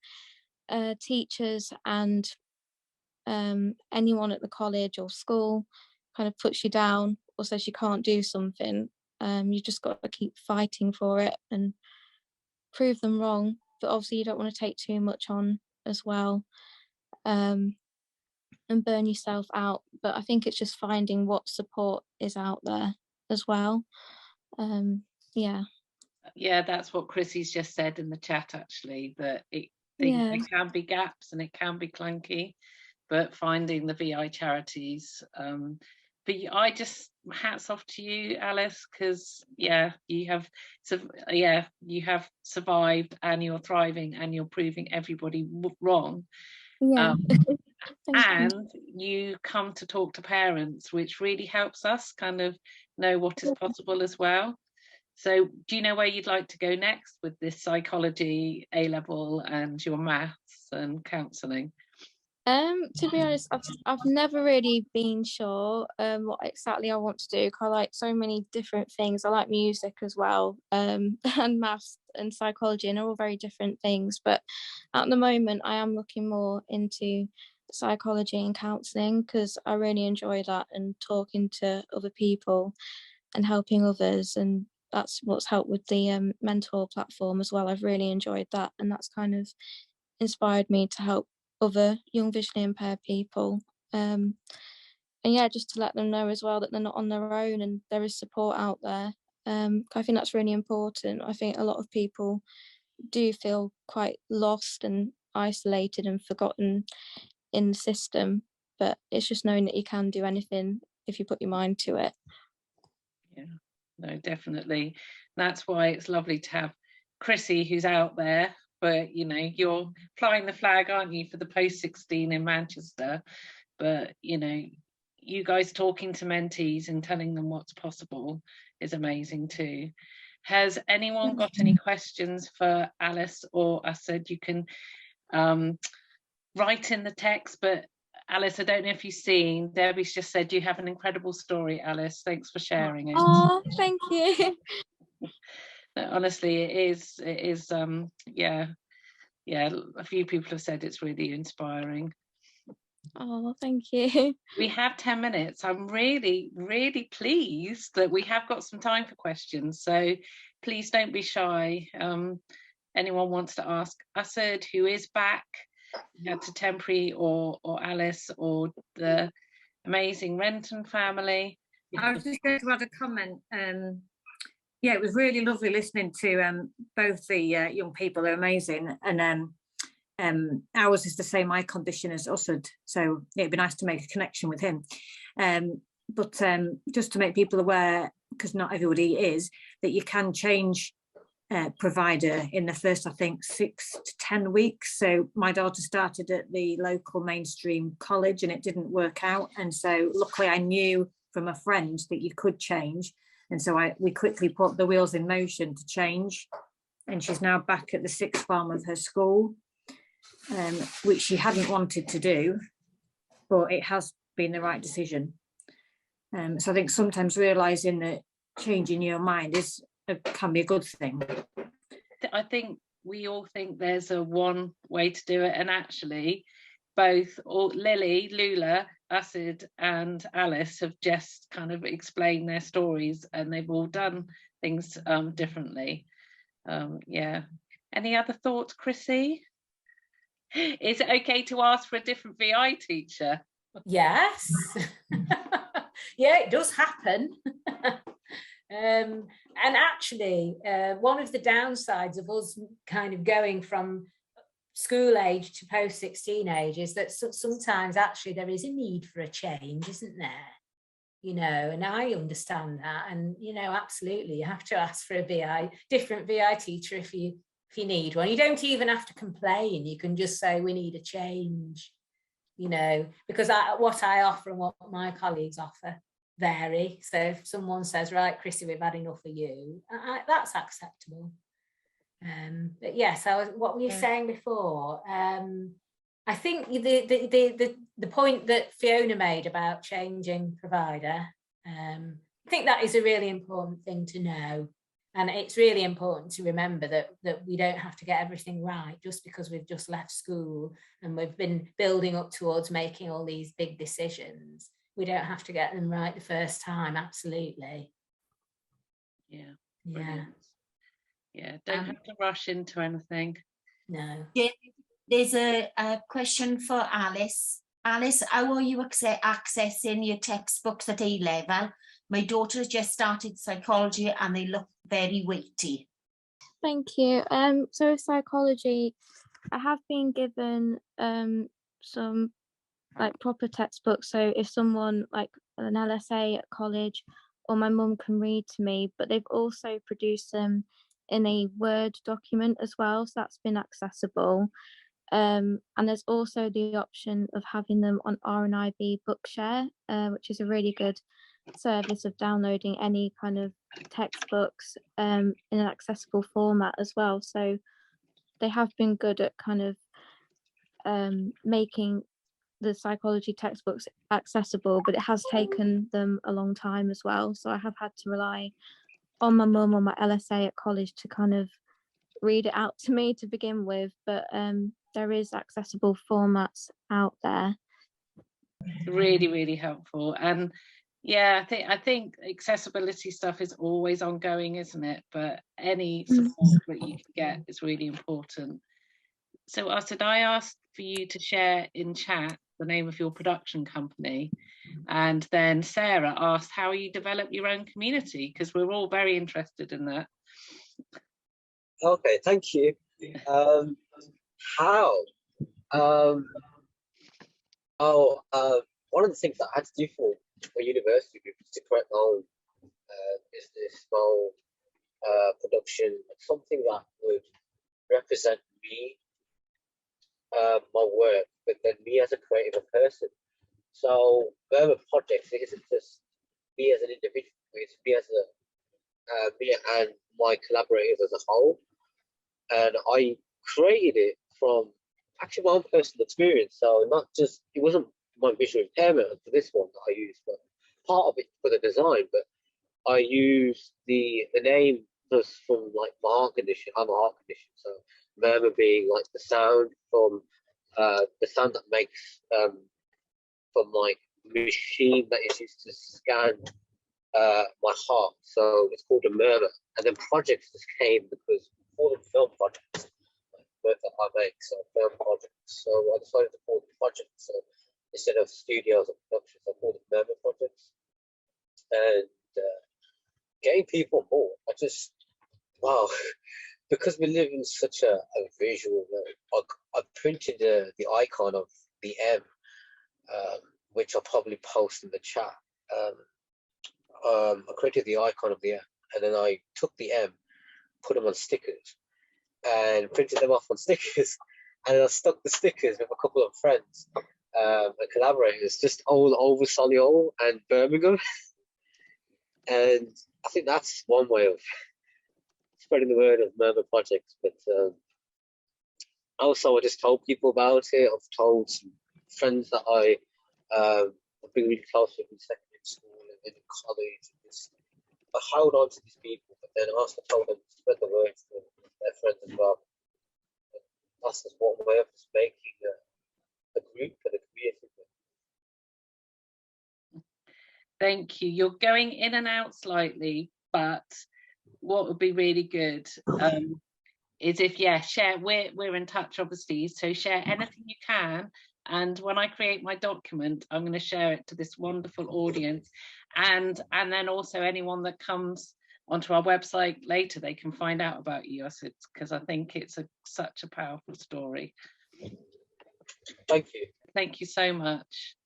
teachers and anyone at the college or school kind of puts you down or says you can't do something. You just got to keep fighting for it and prove them wrong. But obviously you don't want to take too much on as well. And burn yourself out. But I think it's just finding what support is out there as well. Yeah, that's what Chrissy's just said in the chat, actually, that yeah, there can be gaps and it can be clunky, but finding the VI charities. But I just, hats off to you, Alice, because you have survived and you're thriving and you're proving everybody wrong. yeah. And you come to talk to parents, which really helps us kind of know what is possible as well. So do you know where you'd like to go next with this psychology A-level and your maths and counselling? To be honest, I've never really been sure what exactly I want to do, 'cause I like so many different things. I like music as well, and maths and psychology, and they're all very different things. But at the moment, I am looking more into psychology and counselling, because I really enjoy that and talking to other people and helping others. And that's what's helped with the mentor platform as well. I've really enjoyed that, and that's kind of inspired me to help other young visually impaired people. And yeah, just to let them know as well that they're not on their own and there is support out there. I think that's really important. I think a lot of people do feel quite lost and isolated and forgotten in the system, but it's just knowing that you can do anything if you put your mind to it. Yeah, no, definitely. That's why it's lovely to have Chrissy, who's out there. But you're flying the flag, aren't you, for the post-16 in Manchester? But you guys talking to mentees and telling them what's possible is amazing too. Has anyone got any questions for Alice or Asad? You can write in the text, but Alice, I don't know if you've seen, Debbie's just said you have an incredible story, Alice. Thanks for sharing it. Oh, thank you. Honestly, it is a few people have said it's really inspiring. Oh, thank you. We have 10 minutes. I'm really, really pleased that we have got some time for questions, so please don't be shy. Anyone wants to ask Asad, who is back, to Temporary, or Alice, or the amazing Renton family. I was just going to add a comment. Yeah, it was really lovely listening to both the young people. They're amazing, and ours is the same eye condition as Usad, so it'd be nice to make a connection with him. But just to make people aware, because not everybody is, that you can change provider in the first, I think, 6 to 10 weeks. So my daughter started at the local mainstream college and it didn't work out, and so luckily I knew from a friend that you could change. And so we quickly put the wheels in motion to change. And she's now back at the sixth form of her school, which she hadn't wanted to do, but it has been the right decision. So I think sometimes realising that changing your mind can be a good thing. I think we all think there's a one way to do it. And actually, both Lily, Lula, Asad and Alice have just kind of explained their stories, and they've all done things differently. Yeah. Any other thoughts, Chrissy? Is it okay to ask for a different VI teacher? Yes. Yeah, it does happen. And actually, one of the downsides of us kind of going from school age to post 16 age is that sometimes actually there is a need for a change, isn't there? You know, and I understand that, and you know, absolutely, you have to ask for a different VI teacher if you need one. You don't even have to complain. You can just say we need a change. You know, because what I offer and what my colleagues offer vary. So if someone says, right, Chrissy, we've had enough of you, that's acceptable. But yes, what were you saying before? I think the point that Fiona made about changing provider, I think that is a really important thing to know. And it's really important to remember that we don't have to get everything right just because we've just left school and we've been building up towards making all these big decisions. We don't have to get them right the first time, absolutely. Yeah. Yeah. Yeah, don't have to rush into anything. No. There's a question for Alice. Alice, how are you accessing your textbooks at A level? My daughter has just started psychology and they look very weighty. Thank you. So with psychology, I have been given some like proper textbooks. So if someone like an LSA at college or my mum can read to me, but they've also produced them in a Word document as well. So that's been accessible. And there's also the option of having them on RNIB Bookshare, which is a really good service of downloading any kind of textbooks in an accessible format as well. So they have been good at kind of making the psychology textbooks accessible, but it has taken them a long time as well. So I have had to rely on my mum or my LSA at college to kind of read it out to me to begin with, but there is accessible formats out there. Really, really helpful. And yeah, I think accessibility stuff is always ongoing, isn't it? But any support that you can get is really important. So Asad, I asked for you to share in chat the name of your production company, and then Sarah asked how you develop your own community, because we're all very interested in that. Okay, thank you. How? One of the things that I had to do for university was to create my own business, my own production, something that would represent me, my work, but then me as a creative person. So Burma Projects, it isn't just me as an individual, it's me as me and my collaborators as a whole. And I created it from actually my own personal experience. So not just, it wasn't my visual impairment for this one that I used, but part of it for the design. But I used the name just from like my heart condition. I'm a heart condition, so murmur being like the sound from the sound that makes from like machine that is used to scan my heart. So it's called a murmur. And then projects just came because all the film projects that I make, so film projects. So I decided to call them projects. So instead of studios or productions, I called them murmur projects. And getting people more, wow, because we live in such a visual world, I printed the icon of the M, which I'll probably post in the chat. I created the icon of the M, and then I took the M, put them on stickers, and printed them off on stickers, and then I stuck the stickers with a couple of friends and collaborators just all over Solihull and Birmingham. And I think that's one way of spreading the word of Murmur Projects. But also I just told people about it. I've told some friends that I've been really close with in secondary school and in college. I held on to these people, but then I also told them to spread the word to their friends as well. And that's just one way of just making a group and a community. Thank you. You're going in and out slightly, but what would be really good is if, share, we're in touch obviously, so share anything you can. And when I create my document, I'm going to share it to this wonderful audience, and then also anyone that comes onto our website later, they can find out about you, because I think it's such a powerful story. Thank you. Thank you so much.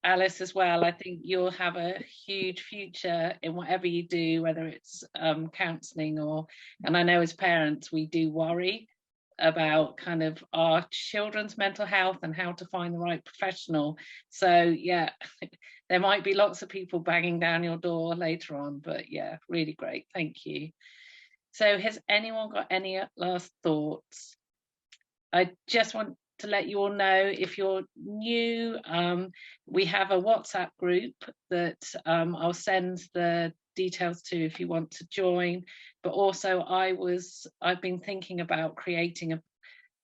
Alice as well, I think you'll have a huge future in whatever you do, whether it's counselling and I know as parents we do worry about kind of our children's mental health and how to find the right professional. So yeah, there might be lots of people banging down your door later on, but yeah, really great, thank you. So has anyone got any last thoughts? I just want to let you all know, if you're new, we have a WhatsApp group that I'll send the details to if you want to join. But also I've been thinking about creating a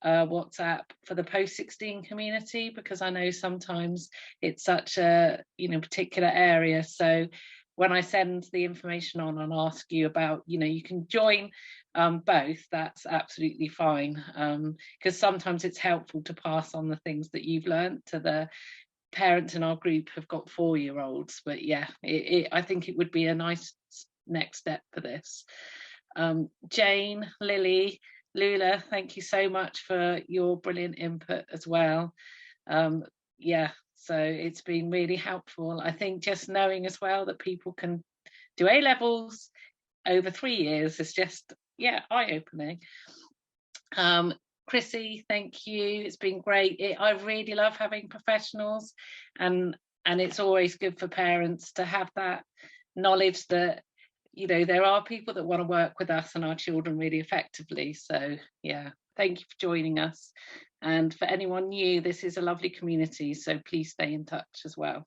WhatsApp for the post-16 community, because I know sometimes it's such a particular area. So when I send the information on and ask you about, you can join both, that's absolutely fine, because sometimes it's helpful to pass on the things that you've learned to the parents in our group who've got 4-year-olds. But yeah, I think it would be a nice next step for this. Jane, Lily, Lula, thank you so much for your brilliant input as well. Yeah, so it's been really helpful. I think just knowing as well that people can do A-levels over 3 years is just, yeah, eye-opening. Chrissy, thank you. It's been great. I really love having professionals, and it's always good for parents to have that knowledge that there are people that want to work with us and our children really effectively. So yeah, thank you for joining us. And for anyone new, this is a lovely community, so please stay in touch as well.